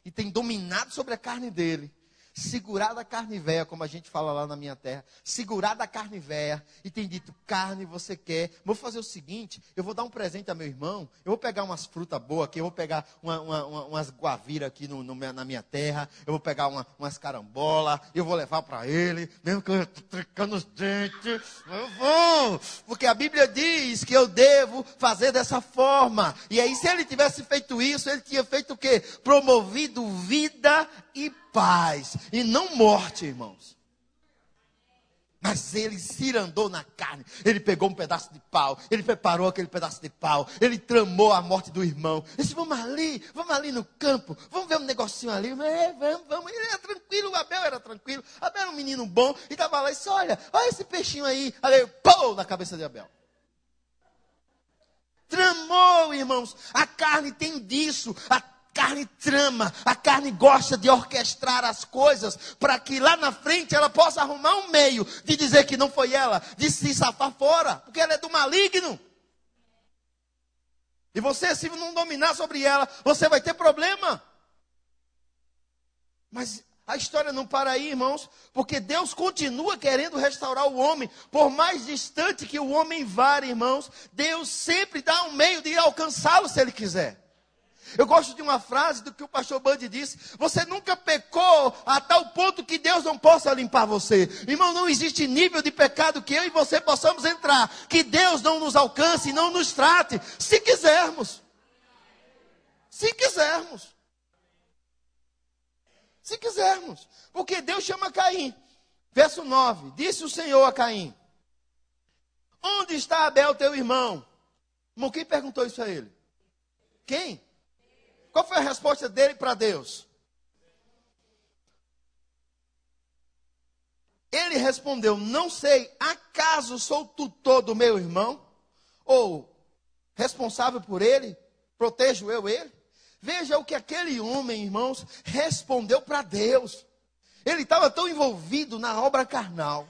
e tem dominado sobre a carne dele, segurado a carne véia, como a gente fala lá na minha terra, segurado a carne véia, e tem dito, carne você quer, vou fazer o seguinte, eu vou dar um presente a meu irmão, eu vou pegar umas frutas boas aqui, eu vou pegar umas guaviras aqui na minha terra, eu vou pegar umas carambolas, eu vou levar para ele, mesmo que eu estou tricando os dentes, eu vou, porque a Bíblia diz que eu devo fazer dessa forma, e aí se ele tivesse feito isso, ele tinha feito o quê? Promovido vida e paz, e não morte, irmãos. Mas ele cirandou na carne, ele pegou um pedaço de pau, ele preparou aquele pedaço de pau, ele tramou a morte do irmão. Ele disse, vamos ali no campo, vamos ver um negocinho ali, vamos. Ele era tranquilo, o Abel era tranquilo, Abel era um menino bom, e estava lá e disse, olha esse peixinho aí, pô, na cabeça de Abel. Tramou, irmãos, a carne tem disso, a carne trama, a carne gosta de orquestrar as coisas para que lá na frente ela possa arrumar um meio de dizer que não foi ela, de se safar fora, porque ela é do maligno. E você, se não dominar sobre ela, você vai ter problema. Mas a história não para aí, irmãos, porque Deus continua querendo restaurar o homem, por mais distante que o homem vá, irmãos, Deus sempre dá um meio de alcançá-lo se Ele quiser. Eu gosto de uma frase do que o pastor Bandi disse, você nunca pecou a tal ponto que Deus não possa limpar você. Irmão, não existe nível de pecado que eu e você possamos entrar, que Deus não nos alcance e não nos trate, se quisermos. Se quisermos. Se quisermos. Porque Deus chama Caim. Verso 9, disse o Senhor a Caim, onde está Abel teu irmão? Irmão, quem perguntou isso a ele? Quem? Qual foi a resposta dele para Deus? Ele respondeu, não sei, acaso sou tutor do meu irmão? Ou responsável por ele? Protejo eu ele? Veja o que aquele homem, irmãos, respondeu para Deus. Ele estava tão envolvido na obra carnal,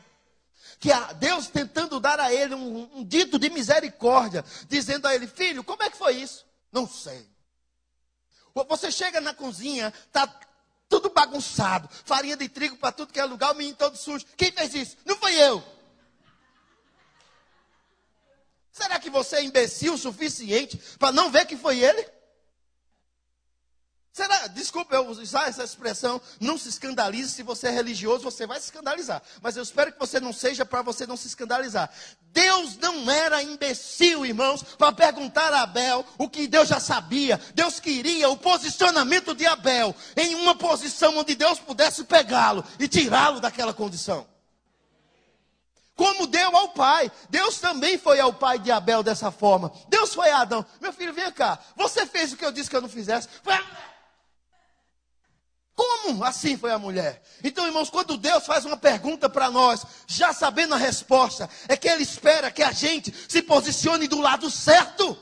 que Deus tentando dar a ele um dito de misericórdia, dizendo a ele, filho, como é que foi isso? Não sei. Você chega na cozinha, está tudo bagunçado, farinha de trigo para tudo que é lugar, o menino todo sujo. Quem fez isso? Não fui eu. Será que você é imbecil o suficiente para não ver que foi ele? Será? desculpa eu usar essa expressão, não se escandalize. Se você é religioso, você vai se escandalizar. Mas eu espero que você não seja, para você não se escandalizar. Deus não era imbecil, irmãos, para perguntar a Abel o que Deus já sabia. Deus queria o posicionamento de Abel em uma posição onde Deus pudesse pegá-lo e tirá-lo daquela condição. Como deu ao pai. Deus também foi ao pai de Abel dessa forma. Deus foi a Adão. Meu filho, vem cá. Você fez o que eu disse que eu não fizesse. Foi a mulher. Como assim foi a mulher? Então, irmãos, quando Deus faz uma pergunta para nós, já sabendo a resposta, é que Ele espera que a gente se posicione do lado certo.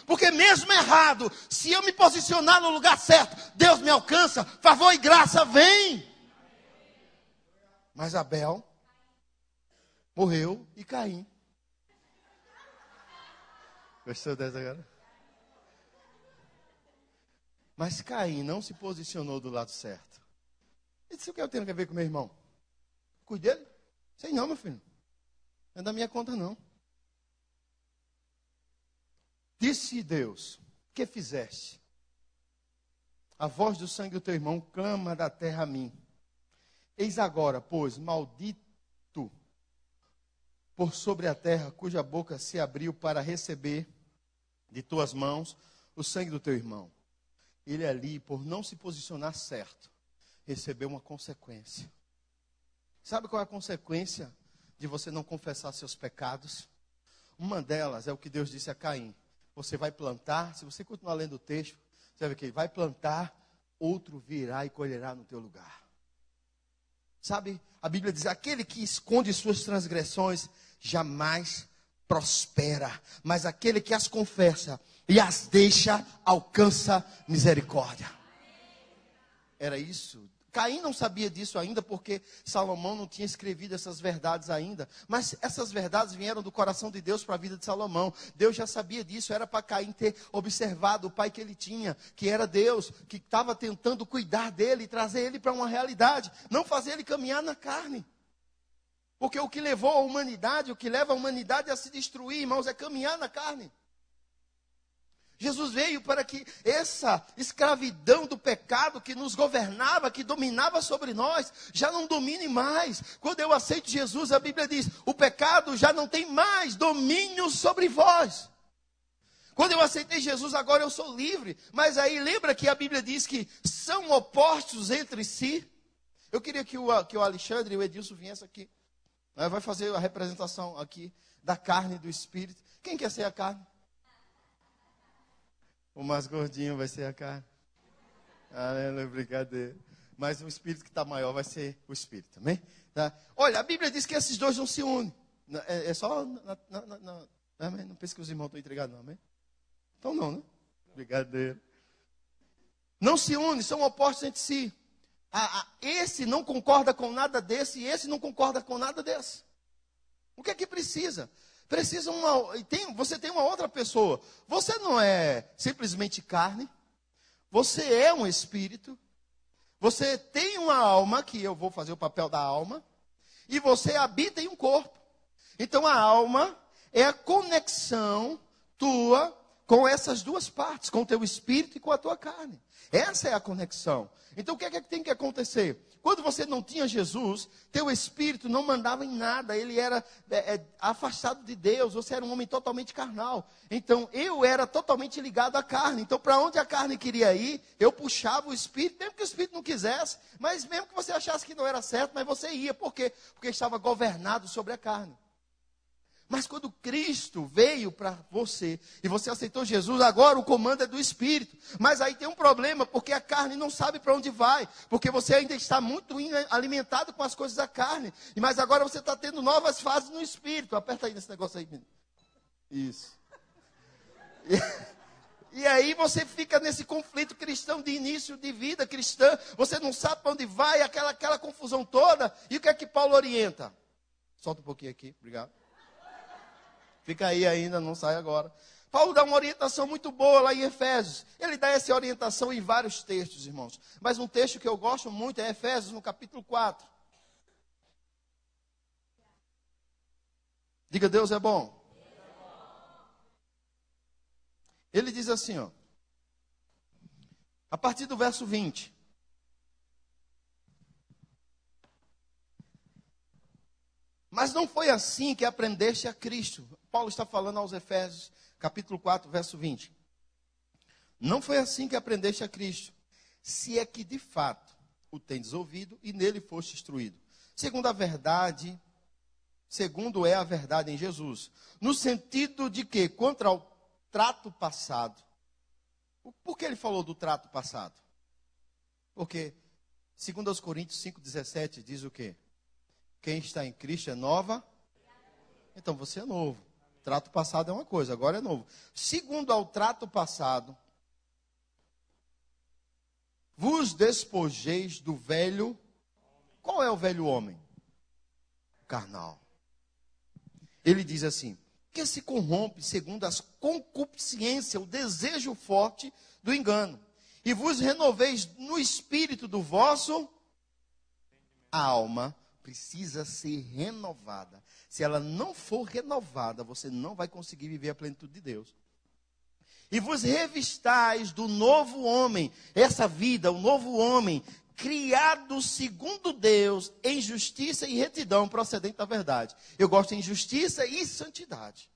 Porque mesmo errado, se eu me posicionar no lugar certo, Deus me alcança, favor e graça vem. Mas Abel morreu e Caim. Gostou dessa agora? Mas Caim não se posicionou do lado certo. Isso é o que eu tenho a ver com meu irmão. Cuide dele? Sei não, meu filho. Não é da minha conta, não. Disse Deus: que fizeste? A voz do sangue do teu irmão clama da terra a mim. Eis agora, pois, maldito por sobre a terra, cuja boca se abriu para receber de tuas mãos o sangue do teu irmão. Ele ali, por não se posicionar certo, recebeu uma consequência. Sabe qual é a consequência de você não confessar seus pecados? Uma delas é o que Deus disse a Caim. Você vai plantar, se você continuar lendo o texto, você vai ver que vai plantar, outro virá e colherá no teu lugar. Sabe, a Bíblia diz, aquele que esconde suas transgressões, jamais prospera. Mas aquele que as confessa e as deixa, alcança misericórdia. Era isso. Caim não sabia disso ainda, porque Salomão não tinha escrevido essas verdades ainda. Mas essas verdades vieram do coração de Deus para a vida de Salomão. Deus já sabia disso, era para Caim ter observado o pai que ele tinha, que era Deus, que estava tentando cuidar dele, trazer ele para uma realidade, não fazer ele caminhar na carne. Porque o que levou a humanidade, o que leva a humanidade a se destruir, irmãos, é caminhar na carne. Jesus veio para que essa escravidão do pecado que nos governava, que dominava sobre nós, já não domine mais. Quando eu aceito Jesus, a Bíblia diz, o pecado já não tem mais domínio sobre vós. Quando eu aceitei Jesus, agora eu sou livre. Mas aí lembra que a Bíblia diz que são opostos entre si? Eu queria que o Alexandre e o Edilson viessem aqui. Vai fazer a representação aqui da carne e do espírito. Quem quer ser a carne? O mais gordinho vai ser a carne. Aleluia, brincadeira. Mas o espírito que está maior vai ser o espírito, amém? Tá? Olha, a Bíblia diz que esses dois não se unem. É só... amém? Não pensa que os irmãos estão entregados, não, amém? Então não, né? Brincadeira. Não se unem, são opostos entre si. Esse não concorda com nada desse e esse não concorda com nada desse. O que é que precisa? Você tem uma outra pessoa. Você não é simplesmente carne. Você é um espírito. Você tem uma alma, que eu vou fazer o papel da alma. E você habita em um corpo. Então a alma é a conexão tua com essas duas partes, com o teu espírito e com a tua carne. Essa é a conexão. Então o que é que tem que acontecer? Quando você não tinha Jesus, teu espírito não mandava em nada, ele era afastado de Deus, você era um homem totalmente carnal. Então eu era totalmente ligado à carne. Então para onde a carne queria ir, eu puxava o espírito, mesmo que o espírito não quisesse, mas mesmo que você achasse que não era certo, mas você ia. Por quê? Porque estava governado sobre a carne. Mas quando Cristo veio para você, e você aceitou Jesus, agora o comando é do Espírito. Mas aí tem um problema, porque a carne não sabe para onde vai. Porque você ainda está muito alimentado com as coisas da carne. Mas agora você está tendo novas fases no Espírito. Aperta aí nesse negócio aí, menino. Isso. E aí você fica nesse conflito cristão de início de vida cristã. Você não sabe para onde vai, aquela confusão toda. E o que é que Paulo orienta? Solta um pouquinho aqui, obrigado. Fica aí ainda, não sai agora. Paulo dá uma orientação muito boa lá em Efésios. Ele dá essa orientação em vários textos, irmãos. Mas um texto que eu gosto muito é Efésios, no capítulo 4. Diga, Deus é bom. Ele diz assim, ó. A partir do verso 20. Mas não foi assim que aprendeste a Cristo. Paulo está falando aos Efésios, capítulo 4, verso 20. Não foi assim que aprendeste a Cristo, se é que de fato o tendes ouvido e nele foste instruído. Segundo é a verdade em Jesus. No sentido de que, contra o trato passado. Por que ele falou do trato passado? Porque, segundo aos Coríntios 5,17, diz o quê? Quem está em Cristo é nova. Então você é novo. Trato passado é uma coisa, agora é novo. Segundo ao trato passado, vos despojeis do velho. Qual é o velho homem? Carnal. Ele diz assim: que se corrompe segundo as concupiscências, o desejo forte do engano. E vos renoveis no espírito do vosso. A alma precisa ser renovada. Se ela não for renovada, você não vai conseguir viver a plenitude de Deus. E vos revistais do novo homem. Essa vida, o novo homem, criado segundo Deus, em justiça e retidão procedente da verdade. Eu gosto em justiça e santidade.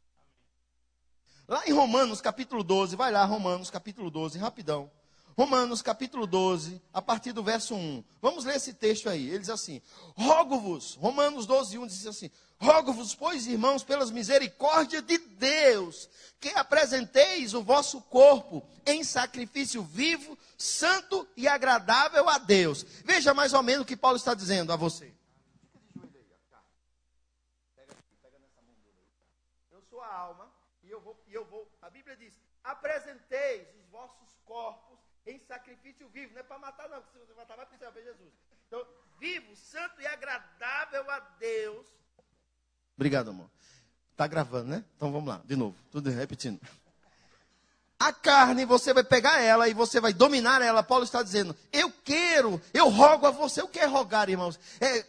Lá em Romanos capítulo 12, vai lá, Romanos capítulo 12, rapidão. Romanos capítulo 12, a partir do verso 1. Vamos ler esse texto aí. Ele diz assim: rogo-vos, Romanos 12, 1 diz assim: rogo-vos, pois, irmãos, pelas misericórdias de Deus, que apresenteis o vosso corpo em sacrifício vivo, santo e agradável a Deus. Veja mais ou menos o que Paulo está dizendo a você. Pega nessa mão dele aí. Eu sou a alma, e eu vou. A Bíblia diz: apresenteis os vossos corpos em sacrifício vivo. Não é para matar, não, porque se você matar, vai precisar ver Jesus. Então, vivo, santo e agradável a Deus. Obrigado, amor. Está gravando, né? Então vamos lá, de novo, tudo repetindo. A carne, você vai pegar ela e você vai dominar ela. Paulo está dizendo: eu rogo a você. O que é rogar, irmãos?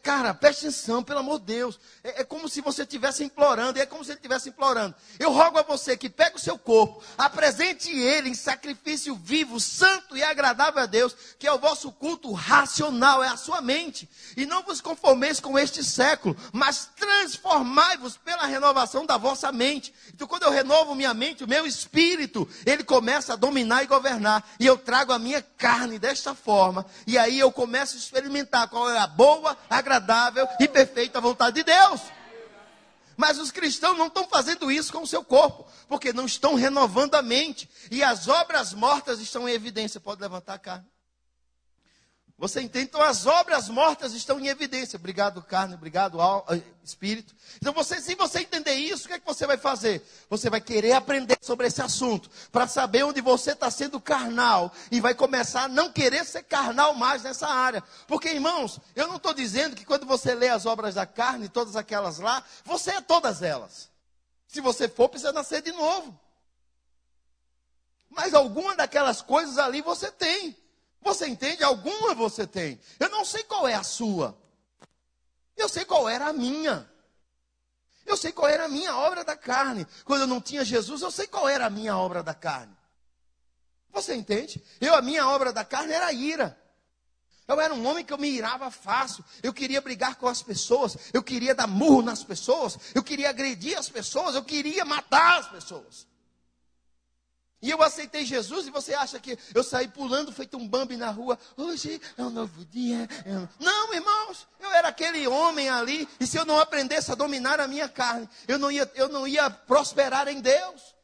Cara, preste atenção, pelo amor de Deus. É como se você estivesse implorando, é como se ele estivesse implorando. Eu rogo a você que pegue o seu corpo, apresente ele em sacrifício vivo, santo e agradável a Deus, que é o vosso culto racional, é a sua mente. E não vos conformeis com este século, mas transformai-vos pela renovação da vossa mente. Então, quando eu renovo minha mente, o meu espírito, ele começa a dominar e governar. E eu trago a minha carne desta forma. E aí eu começo a experimentar qual é a boa, agradável e perfeita vontade de Deus. Mas os cristãos não estão fazendo isso com o seu corpo, porque não estão renovando a mente. E as obras mortas estão em evidência. Pode levantar a carne. Você entende? Então as obras mortas estão em evidência. Obrigado, carne, obrigado, espírito. Então se você entender isso, o que é que você vai fazer? Você vai querer aprender sobre esse assunto, para saber onde você está sendo carnal, e vai começar a não querer ser carnal mais nessa área. Porque, irmãos, eu não estou dizendo que quando você lê as obras da carne, todas aquelas lá, você é todas elas. Se você for, precisa nascer de novo. Mas alguma daquelas coisas ali você tem. Você entende? Alguma você tem. Eu não sei qual é a sua. Eu sei qual era a minha. Eu sei qual era a minha obra da carne. Quando eu não tinha Jesus, eu sei qual era a minha obra da carne. Você entende? A minha obra da carne era a ira. Eu era um homem que eu me irava fácil. Eu queria brigar com as pessoas. Eu queria dar murro nas pessoas. Eu queria agredir as pessoas. Eu queria matar as pessoas. E eu aceitei Jesus, e você acha que eu saí pulando feito um Bambi na rua? Hoje é um novo dia. Não, irmãos, eu era aquele homem ali, e se eu não aprendesse a dominar a minha carne, eu não ia prosperar em Deus.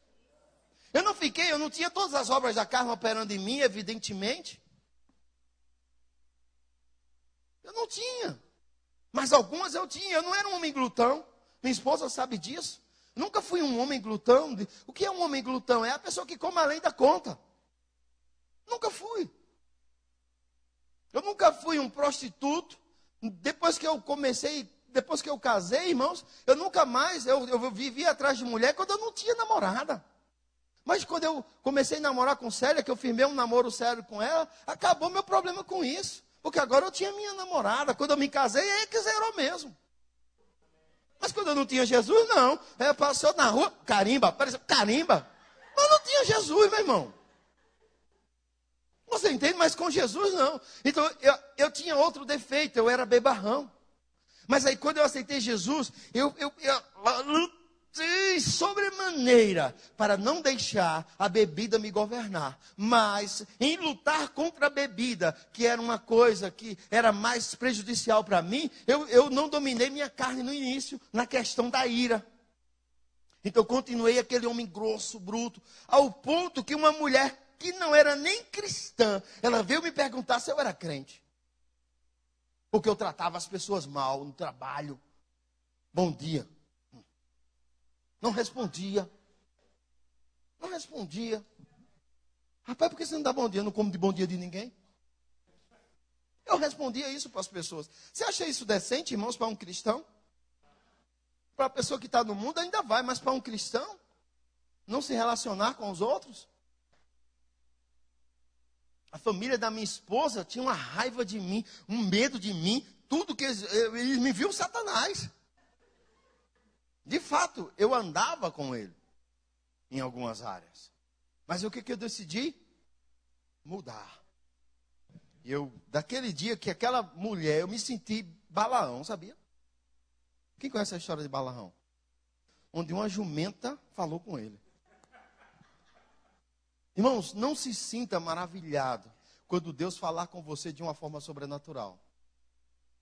Eu não tinha todas as obras da carne operando em mim, evidentemente. Eu não tinha. Mas algumas eu tinha. Eu não era um homem glutão. Minha esposa sabe disso. Nunca fui um homem glutão. O que é um homem glutão? É a pessoa que come além da conta. Nunca fui. Eu nunca fui um prostituto. Depois que eu casei, irmãos, eu nunca mais, eu vivia atrás de mulher quando eu não tinha namorada. Mas quando eu comecei a namorar com Célia, que eu firmei um namoro sério com ela, acabou meu problema com isso. Porque agora eu tinha minha namorada. Quando eu me casei, é que zerou mesmo. Mas quando eu não tinha Jesus, não. Eu passou na rua, carimba. Mas não tinha Jesus, meu irmão. Você entende? Mas com Jesus não. Então eu tinha outro defeito, eu era bebarrão. Mas aí quando eu aceitei Jesus, eu lutei sobremaneira para não deixar a bebida me governar. Mas em lutar contra a bebida, que era uma coisa que era mais prejudicial para mim, eu não dominei minha carne no início, na questão da ira. Então eu continuei aquele homem grosso, bruto, ao ponto que uma mulher que não era nem cristã, ela veio me perguntar se eu era crente. Porque eu tratava as pessoas mal no trabalho. Bom dia. Não respondia. Não respondia. Rapaz, por que você não dá bom dia? Eu não como de bom dia de ninguém. Eu respondia isso para as pessoas. Você acha isso decente, irmãos, para um cristão? Para a pessoa que está no mundo ainda vai, mas para um cristão, não se relacionar com os outros? A família da minha esposa tinha uma raiva de mim, um medo de mim, tudo que eles me viam Satanás. De fato, eu andava com ele em algumas áreas. Mas o que eu decidi? Mudar. E daquele dia que aquela mulher, eu me senti Balaão, sabia? Quem conhece a história de Balaão? Onde uma jumenta falou com ele. Irmãos, não se sinta maravilhado quando Deus falar com você de uma forma sobrenatural.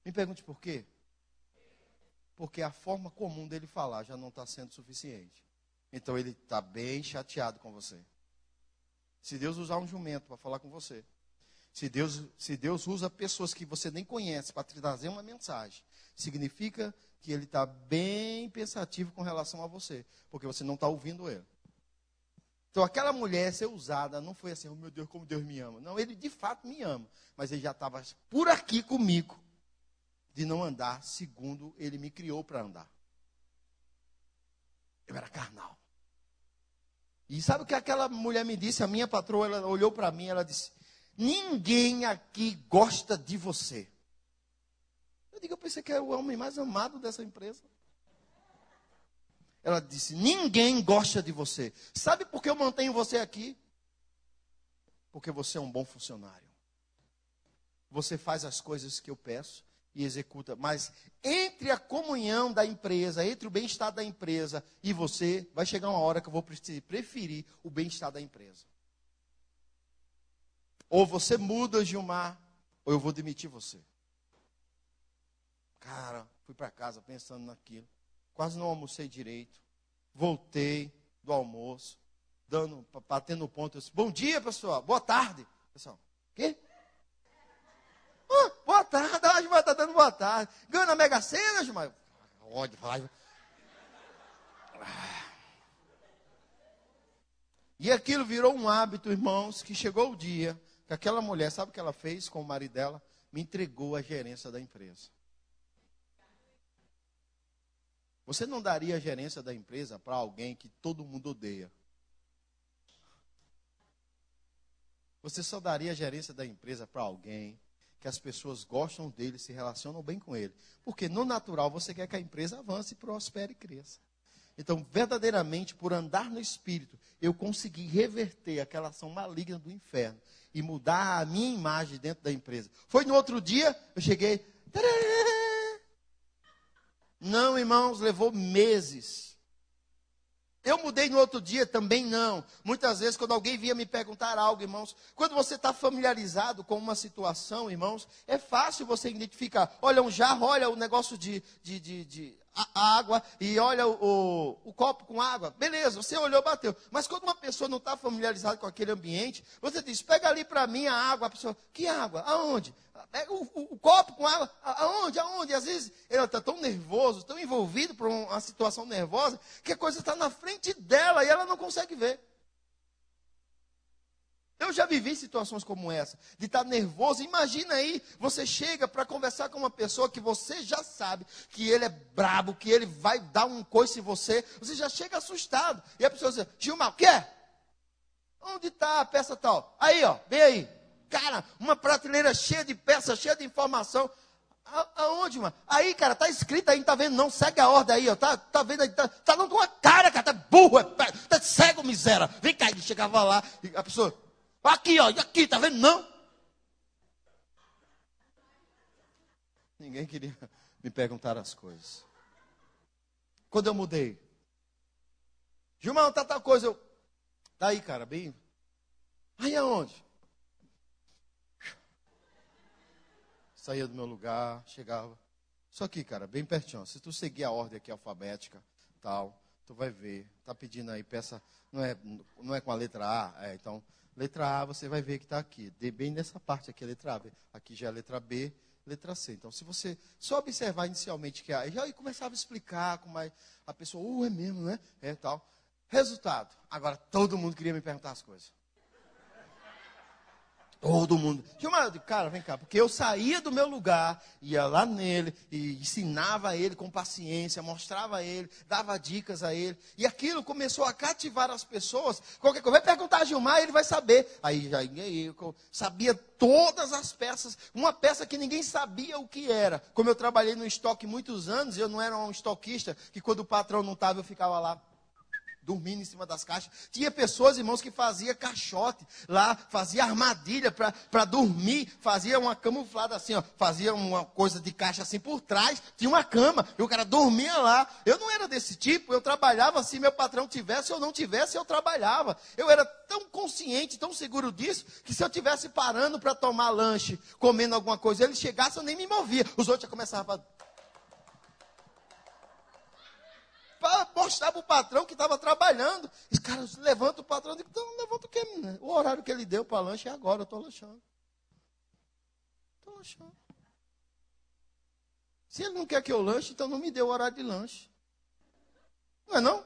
Me pergunte por quê? Porque a forma comum dele falar já não está sendo suficiente. Então ele está bem chateado com você. Se Deus usar um jumento para falar com você, se Deus usa pessoas que você nem conhece para te trazer uma mensagem, significa que ele está bem pensativo com relação a você, porque você não está ouvindo ele. Então aquela mulher ser usada não foi assim, oh meu Deus, como Deus me ama. Não, ele de fato me ama, mas ele já estava por aqui comigo, de não andar segundo ele me criou para andar. Eu era carnal. E sabe o que aquela mulher me disse? A minha patroa, ela olhou para mim, ela disse, ninguém aqui gosta de você. Eu pensei que era o homem mais amado dessa empresa. Ela disse, ninguém gosta de você. Sabe por que eu mantenho você aqui? Porque você é um bom funcionário. Você faz as coisas que eu peço e executa. Mas entre a comunhão da empresa, entre o bem-estar da empresa e você, vai chegar uma hora que eu vou preferir o bem-estar da empresa. Ou você muda, Gilmar, ou eu vou demitir você. Cara, fui para casa pensando naquilo. Quase não almocei direito. Voltei do almoço, batendo o ponto. Eu disse, bom dia, pessoal. Boa tarde. Pessoal, quê? Boa tarde. A Gilmar está dando boa tarde. Ganha na Mega Sena, Gilmar? Ódio, raiva. E aquilo virou um hábito, irmãos, que chegou o dia que aquela mulher, sabe o que ela fez com o marido dela? Me entregou a gerência da empresa. Você não daria a gerência da empresa para alguém que todo mundo odeia. Você só daria a gerência da empresa para alguém que as pessoas gostam dele, se relacionam bem com ele. Porque no natural você quer que a empresa avance, prospere e cresça. Então, verdadeiramente, por andar no Espírito, eu consegui reverter aquela ação maligna do inferno e mudar a minha imagem dentro da empresa. Foi no outro dia, eu cheguei... Tarará! Não, irmãos, levou meses. Eu mudei no outro dia? Também não. Muitas vezes, quando alguém vinha me perguntar algo, irmãos, quando você está familiarizado com uma situação, irmãos, é fácil você identificar. Olha um jarro, olha o negócio de água e olha o copo com água. Beleza, você olhou, bateu. Mas quando uma pessoa não está familiarizada com aquele ambiente, você diz, pega ali para mim a água. A pessoa, que água? Aonde? O copo com água, aonde? E às vezes ele está tão nervoso, tão envolvido por uma situação nervosa, que a coisa está na frente dela e ela não consegue ver. Eu já vivi situações como essa, de estar nervoso. Imagina aí, você chega para conversar com uma pessoa que você já sabe que ele é brabo, que ele vai dar um coice em você, você já chega assustado. E a pessoa diz, Gilmar, o que é? Onde está a peça tal? Aí, ó, vem aí. Cara, uma prateleira cheia de peças, cheia de informação. Aonde, mano? Aí, cara, tá escrito aí, não tá vendo não? Segue a ordem aí, ó. Tá vendo aí? Tá na tua cara, cara. Tá burro, tá cego, miséria. Vem cá, ele chegava lá. E a pessoa, Aqui, ó, e aqui, tá vendo? Não. Ninguém queria me perguntar as coisas. Quando eu mudei, Gilmão, tá tal coisa, eu, tá aí, cara, bem, aí aonde? Saía do meu lugar, chegava, isso aqui, cara, bem pertinho, se tu seguir a ordem aqui alfabética, tal, tu vai ver, tá pedindo aí peça, não é com a letra A, então, letra A você vai ver que tá aqui, bem nessa parte aqui, a letra A, aqui já é a letra B, letra C. Então, se você só observar inicialmente que já começava a explicar como a pessoa, é mesmo, né? É tal. Resultado. Agora, todo mundo queria me perguntar as coisas. Todo mundo. Eu digo, cara, vem cá, porque eu saía do meu lugar, ia lá nele, e ensinava a ele com paciência, mostrava a ele, dava dicas a ele, e aquilo começou a cativar as pessoas. Qualquer coisa, vai perguntar a Gilmar, ele vai saber. Aí eu sabia todas as peças, uma peça que ninguém sabia o que era. Como eu trabalhei no estoque muitos anos, eu não era um estoquista, que quando o patrão não estava, eu ficava lá dormindo em cima das caixas. Tinha pessoas, irmãos, que fazia caixote lá, fazia armadilha para dormir, fazia uma camuflada assim, ó, fazia uma coisa de caixa assim por trás, tinha uma cama, e o cara dormia lá. Eu não era desse tipo, eu trabalhava assim, meu patrão tivesse ou não tivesse, eu trabalhava. Eu era tão consciente, tão seguro disso, que se eu tivesse parando para tomar lanche, comendo alguma coisa, ele chegasse, eu nem me movia. Os outros já começavam para mostrar para o patrão que estava trabalhando. Esse cara levanta o patrão e diz, então levanta o quê, menina? O horário que ele deu para lanche é agora, eu estou lanchando. Estou lanchando. Se ele não quer que eu lanche, então não me dê o horário de lanche. Não é não?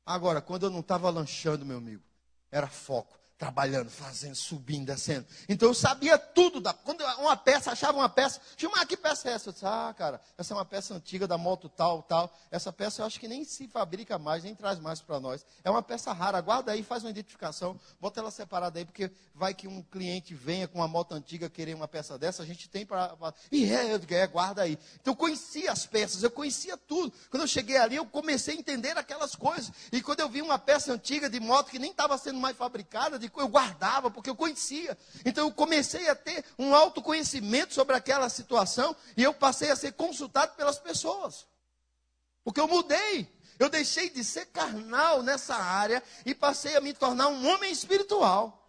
Agora, quando eu não estava lanchando, meu amigo, era foco. Trabalhando, fazendo, subindo, descendo. Então eu sabia tudo. Quando uma peça, achava uma peça. Gilmar, que peça é essa? Eu disse, cara, essa é uma peça antiga da moto tal, tal. Essa peça eu acho que nem se fabrica mais, nem traz mais para nós. É uma peça rara. Guarda aí, faz uma identificação. Bota ela separada aí, porque vai que um cliente venha com uma moto antiga querer uma peça dessa. A gente tem para... guarda aí. Então eu conhecia as peças, eu conhecia tudo. Quando eu cheguei ali, eu comecei a entender aquelas coisas. E quando eu vi uma peça antiga de moto que nem estava sendo mais fabricada, eu guardava, porque eu conhecia. Então eu comecei a ter um autoconhecimento sobre aquela situação e eu passei a ser consultado pelas pessoas. Porque eu mudei. Eu deixei de ser carnal nessa área e passei a me tornar um homem espiritual.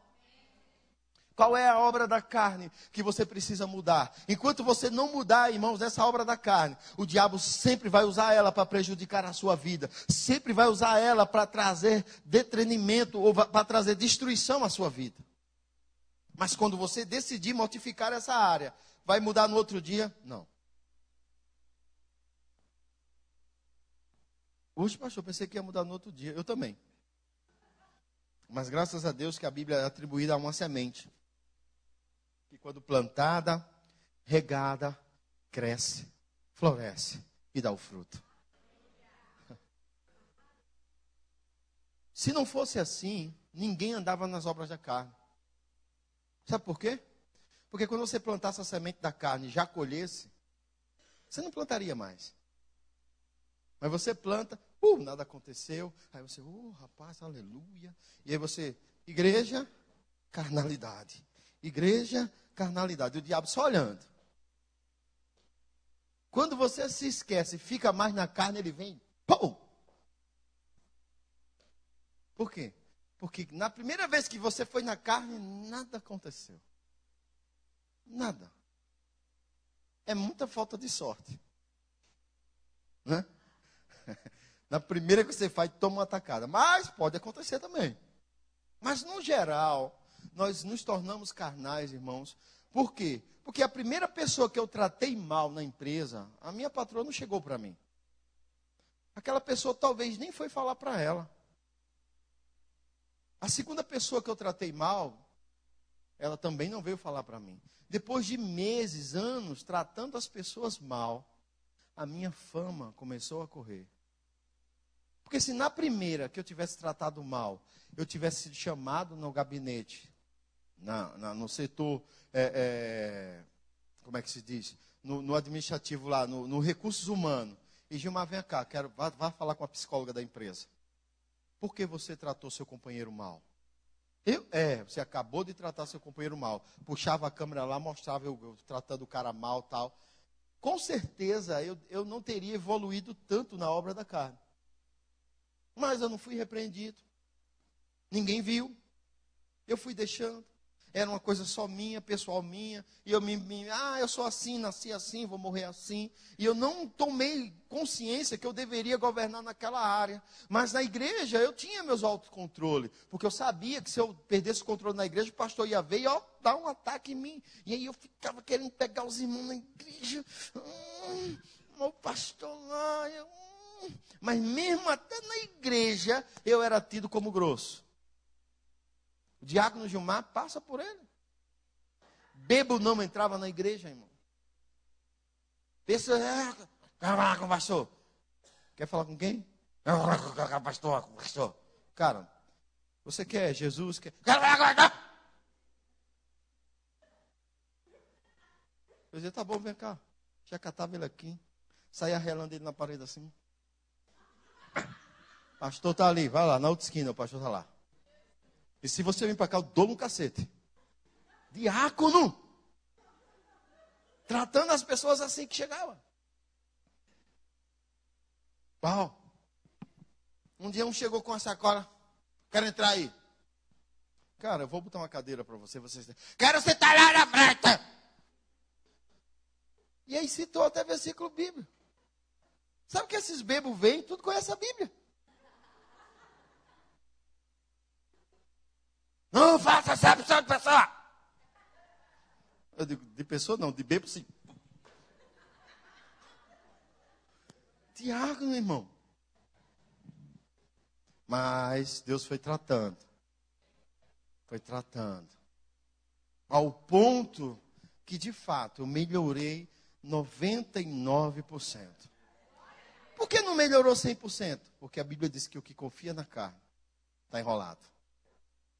Qual é a obra da carne que você precisa mudar? Enquanto você não mudar, irmãos, essa obra da carne, o diabo sempre vai usar ela para prejudicar a sua vida. Sempre vai usar ela para trazer detrimento ou para trazer destruição à sua vida. Mas quando você decidir mortificar essa área, vai mudar no outro dia? Não. Hoje, pastor, pensei que ia mudar no outro dia. Eu também. Mas graças a Deus que a Bíblia é atribuída a uma semente. Que quando plantada, regada, cresce, floresce e dá o fruto. Se não fosse assim, ninguém andava nas obras da carne. Sabe por quê? Porque quando você plantasse a semente da carne e já colhesse, você não plantaria mais. Mas você planta, nada aconteceu. Aí você, rapaz, aleluia. E aí você, igreja, carnalidade. Igreja, carnalidade. O diabo só olhando. Quando você se esquece e fica mais na carne, ele vem, pum! Por quê? Porque na primeira vez que você foi na carne, nada aconteceu. Nada. É muita falta de sorte. Né? Na primeira que você faz, toma uma atacada. Mas pode acontecer também. Mas no geral, nós nos tornamos carnais, irmãos. Por quê? Porque a primeira pessoa que eu tratei mal na empresa, a minha patroa não chegou para mim. Aquela pessoa talvez nem foi falar para ela. A segunda pessoa que eu tratei mal, ela também não veio falar para mim. Depois de meses, anos, tratando as pessoas mal, a minha fama começou a correr. Porque se na primeira que eu tivesse tratado mal, eu tivesse sido chamado no gabinete, no setor, como é que se diz? No administrativo lá, no recursos humanos. E Gilmar, vem cá, vá falar com a psicóloga da empresa. Por que você tratou seu companheiro mal? Você acabou de tratar seu companheiro mal. Puxava a câmera lá, mostrava eu tratando o cara mal, tal. Com certeza eu não teria evoluído tanto na obra da carne. Mas eu não fui repreendido. Ninguém viu. Eu fui deixando. Era uma coisa só minha, pessoal minha. E eu eu sou assim, nasci assim, vou morrer assim. E eu não tomei consciência que eu deveria governar naquela área. Mas na igreja eu tinha meus autocontrole. Porque eu sabia que se eu perdesse o controle na igreja, o pastor ia ver e dar um ataque em mim. E aí eu ficava querendo pegar os irmãos na igreja. O pastor lá. Mas mesmo até na igreja eu era tido como grosso. O diácono Gilmar passa por ele. Bebo não entrava na igreja, irmão. Pensa, quer falar com o pastor? Quer falar com quem? Quer falar com o pastor. Cara, você quer Jesus? Quer falar com o pastor? Eu dizia, tá bom, vem cá. Já catava ele aqui. Saía relando ele na parede assim. Pastor tá ali, vai lá, na outra esquina, o pastor tá lá. E se você vir para cá, eu dou um cacete. Diácono! Tratando as pessoas assim que chegavam. Uau! Um dia um chegou com a sacola. Quero entrar aí. Cara, eu vou botar uma cadeira para você. Quero sentar lá na frente. E aí citou até versículo bíblico. Sabe que esses bebos vêm, tudo conhece a Bíblia. Não faça acepção de pessoa. Eu digo, de pessoa não, de bebo sim. Diácono, irmão. Mas Deus foi tratando. Foi tratando. Ao ponto que, de fato, eu melhorei 99%. Por que não melhorou 100%? Porque a Bíblia diz que o que confia na carne está enrolado.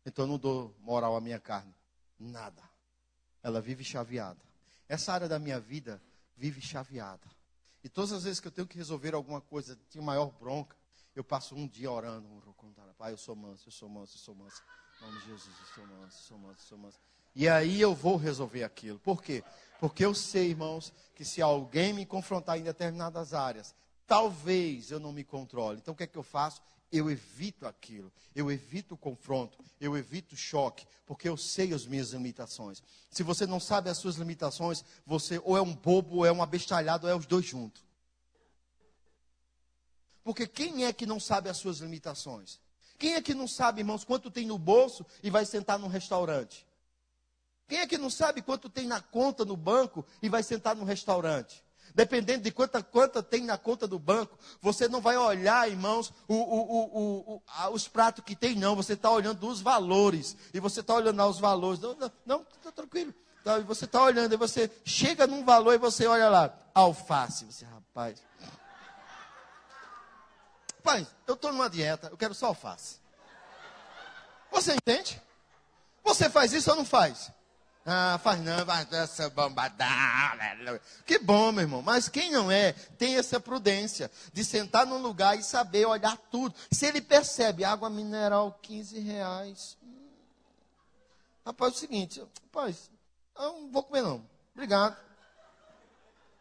Então eu não dou moral à minha carne. Nada. Ela vive chaveada. Essa área da minha vida vive chaveada. E todas as vezes que eu tenho que resolver alguma coisa, tenho maior bronca, eu passo um dia orando. Pai, eu sou manso, eu sou manso, eu sou manso. Em nome de Jesus, eu sou manso, eu sou manso, eu sou manso. E aí eu vou resolver aquilo. Por quê? Porque eu sei, irmãos, que se alguém me confrontar em determinadas áreas, talvez eu não me controle. Então o que é que eu faço? Eu evito aquilo, eu evito o confronto, eu evito o choque, porque eu sei as minhas limitações. Se você não sabe as suas limitações, você ou é um bobo, ou é um abestalhado, ou é os dois juntos. Porque quem é que não sabe as suas limitações? Quem é que não sabe, irmãos, quanto tem no bolso e vai sentar num restaurante? Quem é que não sabe quanto tem na conta no banco e vai sentar num restaurante? Dependendo de quanta tem na conta do banco, você não vai olhar, irmãos, os pratos que tem, não. Você está olhando os valores. E você está olhando lá os valores. Não, está tranquilo. Então, você está olhando e você chega num valor e você olha lá, alface. Você, rapaz, eu estou numa dieta, eu quero só alface. Você entende? Você faz isso ou não faz? Ah, faz não, vai essa bombadão. Que bom, meu irmão. Mas quem não é, tem essa prudência de sentar num lugar e saber olhar tudo. Se ele percebe, água mineral, R$15. Rapaz, é o seguinte, rapaz, eu não vou comer não. Obrigado.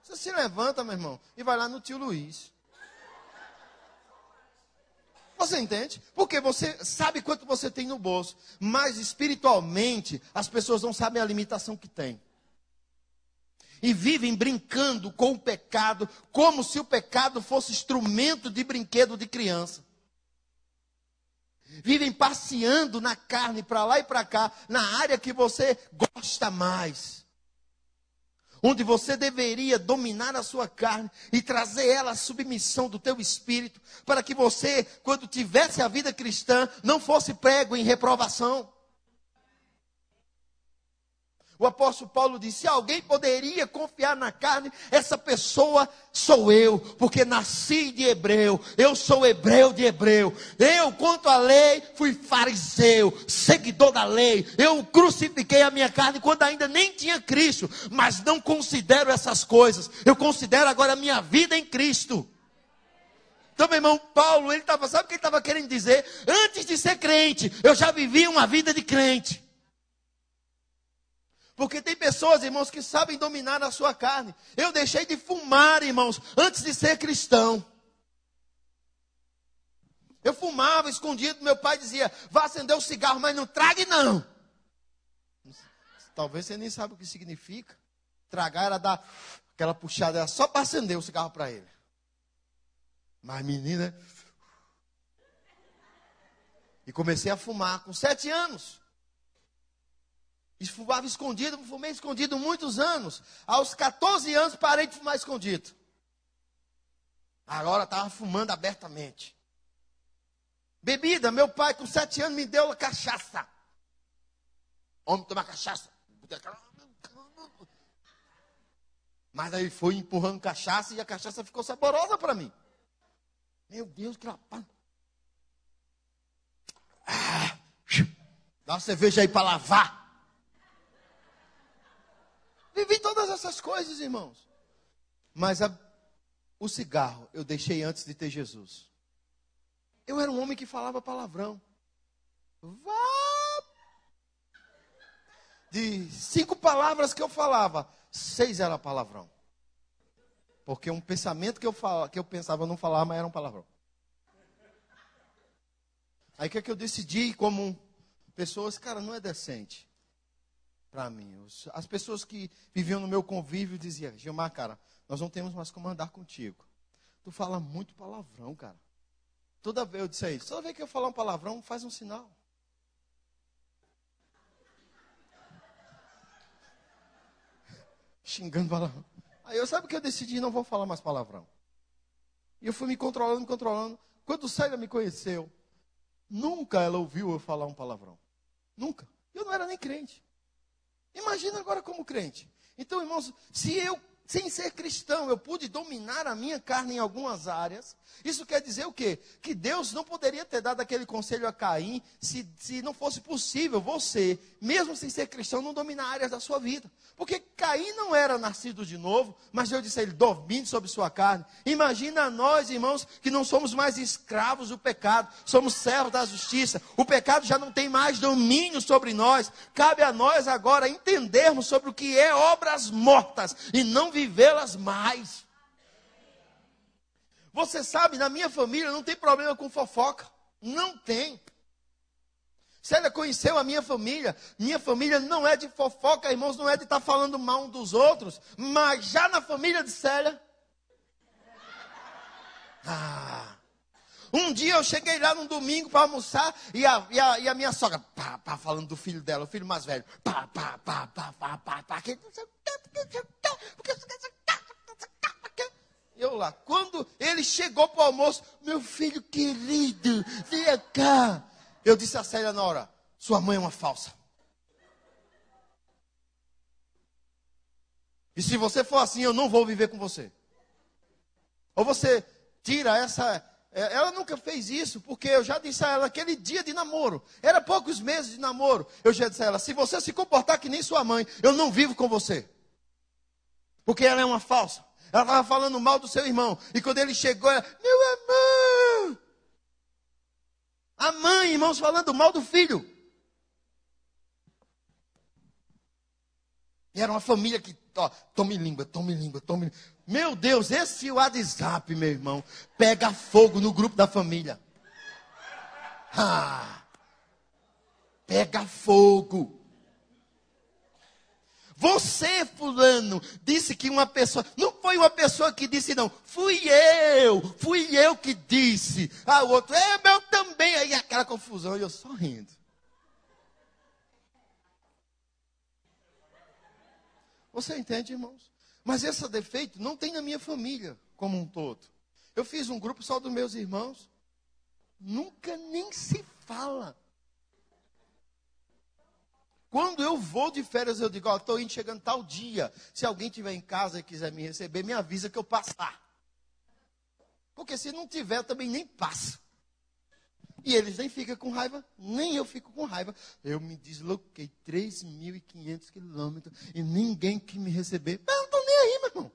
Você se levanta, meu irmão, e vai lá no tio Luiz. Você entende? Porque você sabe quanto você tem no bolso. Mas espiritualmente, as pessoas não sabem a limitação que tem. E vivem brincando com o pecado, como se o pecado fosse instrumento de brinquedo de criança. Vivem passeando na carne, para lá e para cá, na área que você gosta mais. Onde você deveria dominar a sua carne e trazer ela à submissão do teu espírito, para que você, quando tivesse a vida cristã, não fosse prego em reprovação. O apóstolo Paulo disse, se alguém poderia confiar na carne, essa pessoa sou eu, porque nasci de hebreu, eu sou hebreu de hebreu. Eu, quanto à lei, fui fariseu, seguidor da lei. Eu crucifiquei a minha carne quando ainda nem tinha Cristo, mas não considero essas coisas. Eu considero agora a minha vida em Cristo. Então, meu irmão, Paulo, sabe o que ele estava querendo dizer? Antes de ser crente, eu já vivi uma vida de crente. Porque tem pessoas, irmãos, que sabem dominar a sua carne. Eu deixei de fumar, irmãos, antes de ser cristão. Eu fumava escondido, meu pai dizia, vá acender o cigarro, mas não trague não. Talvez você nem sabe o que significa. Tragar era dar aquela puxada, era só para acender o cigarro para ele. Mas menina... E comecei a fumar com 7 anos. E fumava escondido, fumei escondido muitos anos. Aos 14 anos parei de fumar escondido. Agora estava fumando abertamente. Bebida, meu pai com 7 anos me deu cachaça. Homem toma cachaça. Mas aí foi empurrando cachaça e a cachaça ficou saborosa para mim. Meu Deus, que rapaz. Dá uma cerveja aí para lavar. Vivi todas essas coisas, irmãos. Mas o cigarro eu deixei antes de ter Jesus. Eu era um homem que falava palavrão. De 5 palavras que eu falava, 6 era palavrão. Porque um pensamento que eu pensava não falar, mas era um palavrão. Aí o que é que eu decidi como pessoas, cara, não é decente para mim. As pessoas que viviam no meu convívio diziam, Gilmar, cara, nós não temos mais como andar contigo. Tu fala muito palavrão, cara. Toda vez eu disse a ele, toda vez que eu falar um palavrão, faz um sinal. Xingando palavrão. Aí eu, sabe o que eu decidi? Não vou falar mais palavrão. E eu fui me controlando. Quando Célia me conheceu, nunca ela ouviu eu falar um palavrão. Nunca. Eu não era nem crente. Imagina agora como crente. Então, irmãos, se eu, sem ser cristão, eu pude dominar a minha carne em algumas áreas, isso quer dizer o quê? Que Deus não poderia ter dado aquele conselho a Caim, se não fosse possível você, mesmo sem ser cristão, não dominar áreas da sua vida. Porque Caim não era nascido de novo, mas Deus disse a ele, domine sobre sua carne. Imagina nós, irmãos, que não somos mais escravos do pecado, somos servos da justiça. O pecado já não tem mais domínio sobre nós. Cabe a nós agora entendermos sobre o que é obras mortas e não vivê-las mais. Você sabe, na minha família não tem problema com fofoca. Não tem. Célia conheceu a minha família não é de fofoca, irmãos, não é de estar falando mal um dos outros, mas já na família de Célia, um dia eu cheguei lá num domingo para almoçar, e a minha sogra, falando do filho dela, o filho mais velho, eu lá, quando ele chegou para o almoço, meu filho querido, vem cá. Eu disse a Célia na hora, sua mãe é uma falsa. E se você for assim, eu não vou viver com você. Ou você tira essa... Ela nunca fez isso, porque eu já disse a ela aquele dia de namoro. Era poucos meses de namoro. Eu já disse a ela, se você se comportar que nem sua mãe, eu não vivo com você. Porque ela é uma falsa. Ela estava falando mal do seu irmão. E quando ele chegou, ela, meu irmão... A mãe, irmãos, falando mal do filho. E era uma família que, tome língua. Meu Deus, esse WhatsApp, meu irmão, pega fogo no grupo da família. Pega fogo. Você, fulano, disse que uma pessoa... Não foi uma pessoa que disse, não. Fui eu que disse. O outro, meu também. Aí aquela confusão, e eu só rindo. Você entende, irmãos? Mas esse defeito não tem na minha família como um todo. Eu fiz um grupo só dos meus irmãos. Nunca nem se fala. Quando eu vou de férias, eu digo, estou indo chegando tal dia. Se alguém estiver em casa e quiser me receber, me avisa que eu passar. Porque se não tiver, eu também nem passo. E eles nem ficam com raiva, nem eu fico com raiva. Eu me desloquei 3.500 quilômetros e ninguém que me receber. Mas eu não estou nem aí, meu irmão.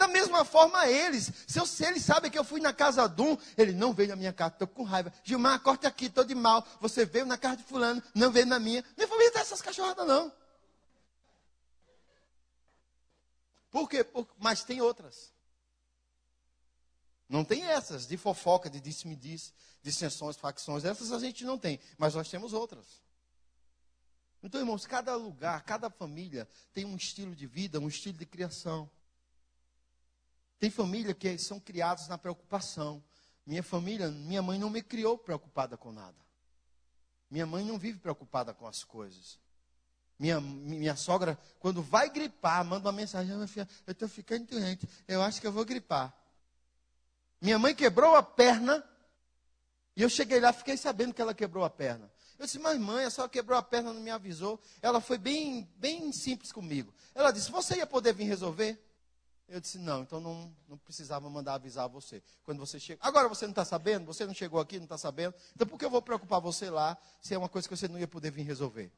Da mesma forma eles. Se eles sabem que eu fui na casa de um, ele não veio na minha casa, estou com raiva. Gilmar, corta aqui, estou de mal. Você veio na casa de fulano, não veio na minha. Minha família não tem essas cachorradas não. Por quê? Mas tem outras. Não tem essas de fofoca, de disse-me-disse, dissensões, facções. Essas a gente não tem, mas nós temos outras. Então, irmãos, cada lugar, cada família tem um estilo de vida, um estilo de criação. Tem família que são criados na preocupação. Minha família, minha mãe não me criou preocupada com nada. Minha mãe não vive preocupada com as coisas. Minha sogra, quando vai gripar, manda uma mensagem: minha filha, eu estou ficando doente, eu acho que eu vou gripar. Minha mãe quebrou a perna, e eu cheguei lá, fiquei sabendo que ela quebrou a perna. Eu disse: mas mãe, a senhora quebrou a perna, não me avisou. Ela foi bem simples comigo. Ela disse: você ia poder vir resolver? Eu disse: não, então não precisava mandar avisar você. Quando você chega, agora você não está sabendo? Você não chegou aqui, não está sabendo? Então por que eu vou preocupar você lá, se é uma coisa que você não ia poder vir resolver?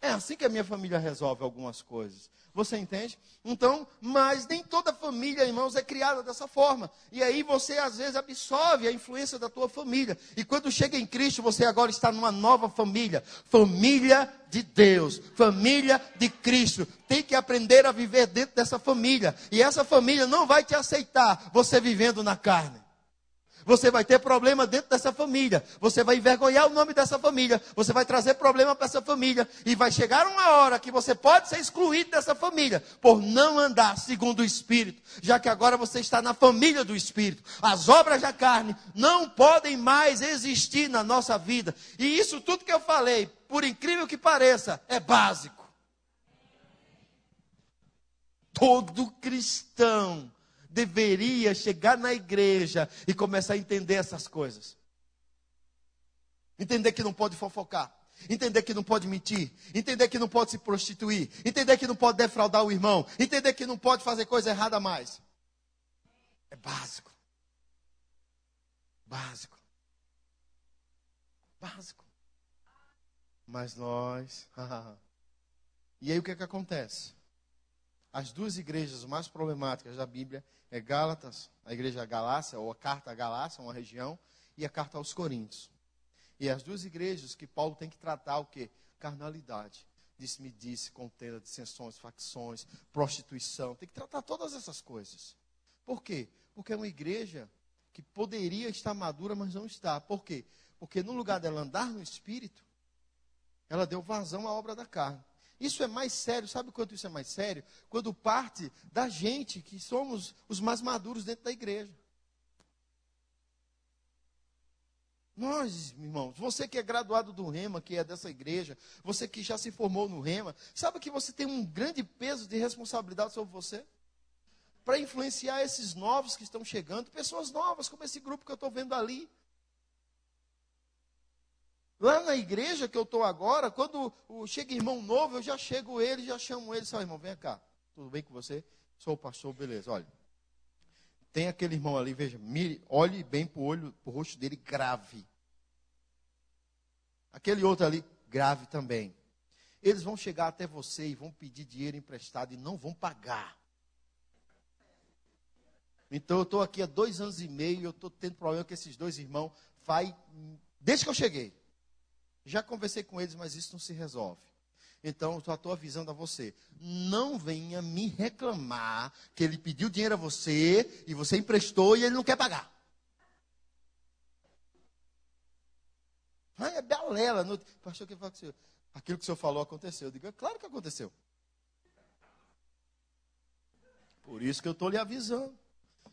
É assim que a minha família resolve algumas coisas. Você entende? Então, mas nem toda família, irmãos, é criada dessa forma. E aí você, às vezes, absorve a influência da tua família. E quando chega em Cristo, você agora está numa nova família. Família de Deus. Família de Cristo. Tem que aprender a viver dentro dessa família. E essa família não vai te aceitar você vivendo na carne. Você vai ter problema dentro dessa família. Você vai envergonhar o nome dessa família. Você vai trazer problema para essa família. E vai chegar uma hora que você pode ser excluído dessa família por não andar segundo o Espírito. Já que agora você está na família do Espírito. As obras da carne não podem mais existir na nossa vida. E isso tudo que eu falei, por incrível que pareça, é básico. Todo cristão deveria chegar na igreja e começar a entender essas coisas. Entender que não pode fofocar. Entender que não pode mentir. Entender que não pode se prostituir. Entender que não pode defraudar o irmão. Entender que não pode fazer coisa errada mais. É básico. Básico. Básico. Mas nós... E aí o que é que acontece? As duas igrejas mais problemáticas da Bíblia é Gálatas, a igreja Galácia, ou a carta a Galácia, uma região, e a carta aos Coríntios. E as duas igrejas que Paulo tem que tratar o quê? Carnalidade. Disse-me-disse, contenda, dissensões, facções, prostituição. Tem que tratar todas essas coisas. Por quê? Porque é uma igreja que poderia estar madura, mas não está. Por quê? Porque no lugar dela andar no Espírito, ela deu vazão à obra da carne. Isso é mais sério, sabe quanto isso é mais sério? Quando parte da gente, que somos os mais maduros dentro da igreja. Nós, irmãos, você que é graduado do Rema, que é dessa igreja, você que já se formou no Rema, sabe que você tem um grande peso de responsabilidade sobre você? Para influenciar esses novos que estão chegando, pessoas novas, como esse grupo que eu estou vendo ali. Lá na igreja que eu estou agora, quando chega irmão novo, eu já chego ele, já chamo ele, irmão, vem cá, tudo bem com você? Sou o pastor, beleza, olha. Tem aquele irmão ali, veja, mire, olhe bem para o rosto dele, grave. Aquele outro ali, grave também. Eles vão chegar até você e vão pedir dinheiro emprestado e não vão pagar. Então eu estou aqui há 2 anos e meio, eu estou tendo problema com esses dois irmãos, desde que eu cheguei. Já conversei com eles, mas isso não se resolve. Então, eu só estou avisando a você. Não venha me reclamar que ele pediu dinheiro a você, e você emprestou e ele não quer pagar. É balela. Pastor, o que aconteceu? Aquilo que o senhor falou aconteceu. Eu digo, é claro que aconteceu. Por isso que eu estou lhe avisando.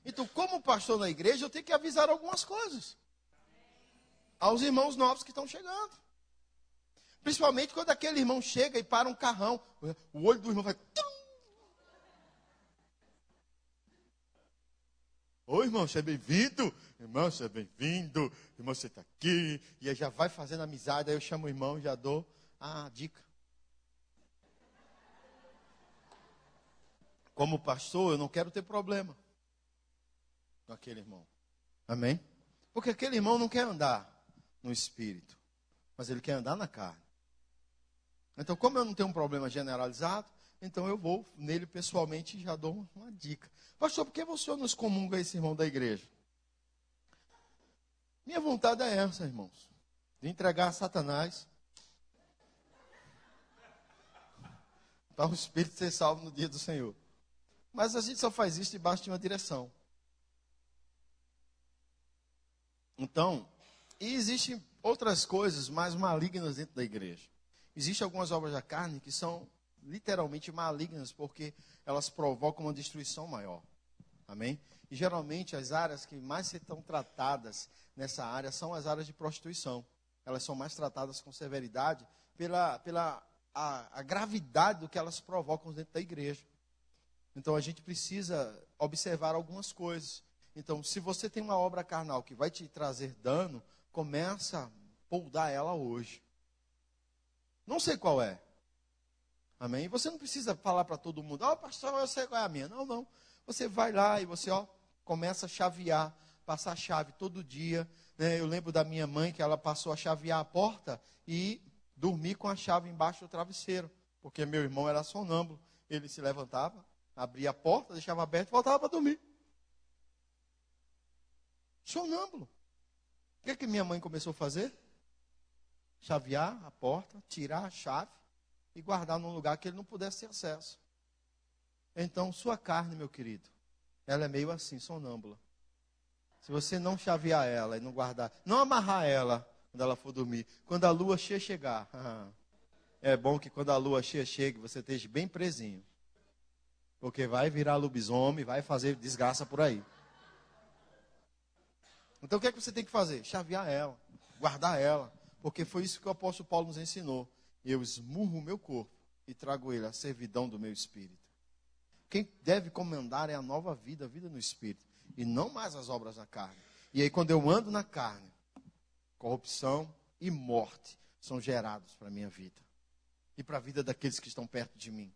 Então, como pastor na igreja, eu tenho que avisar algumas coisas. Aos irmãos novos que estão chegando. Principalmente quando aquele irmão chega e para um carrão. O olho do irmão vai... Oi, irmão, seja bem-vindo. Irmão, seja bem-vindo. Irmão, você está aqui. E aí já vai fazendo amizade. Aí eu chamo o irmão e já dou a dica. Como pastor, eu não quero ter problema com aquele irmão. Amém? Porque aquele irmão não quer andar no espírito, mas ele quer andar na carne. Então, como eu não tenho um problema generalizado, Então eu vou nele pessoalmente e já dou uma dica. Pastor, por que você não excomunga esse irmão da igreja? Minha vontade é essa, irmãos. De entregar a Satanás para o Espírito ser salvo no dia do Senhor. Mas a gente só faz isso debaixo de uma direção. Então, e existem outras coisas mais malignas dentro da igreja. Existem algumas obras da carne que são literalmente malignas, porque elas provocam uma destruição maior. Amém? E geralmente as áreas que mais estão tratadas nessa área são as áreas de prostituição. Elas são mais tratadas com severidade pela gravidade do que elas provocam dentro da igreja. Então a gente precisa observar algumas coisas. Então, se você tem uma obra carnal que vai te trazer dano, começa a poldar ela hoje. Não sei qual é. Amém? Você não precisa falar para todo mundo, pastor, eu sei qual é a minha. Não, não. Você vai lá e você começa a chavear, passar a chave todo dia. Né? Eu lembro da minha mãe que ela passou a chavear a porta e dormir com a chave embaixo do travesseiro. Porque meu irmão era sonâmbulo. Ele se levantava, abria a porta, deixava aberta e voltava para dormir. Sonâmbulo. O que minha mãe começou a fazer? Chavear a porta, tirar a chave e guardar num lugar que ele não pudesse ter acesso. Então, sua carne, meu querido, ela é meio assim, sonâmbula. Se você não chavear ela e não guardar, não amarrar ela quando ela for dormir, quando a lua cheia chegar, é bom que quando a lua cheia chegue, você esteja bem presinho. Porque vai virar lobisomem, vai fazer desgraça por aí. Então o que é que você tem que fazer? Chavear ela, guardar ela. Porque foi isso que o apóstolo Paulo nos ensinou. Eu esmurro o meu corpo e trago ele à servidão do meu espírito. Quem deve comandar é a nova vida, a vida no espírito. E não mais as obras da carne. E aí quando eu ando na carne, corrupção e morte são gerados para a minha vida. E para a vida daqueles que estão perto de mim.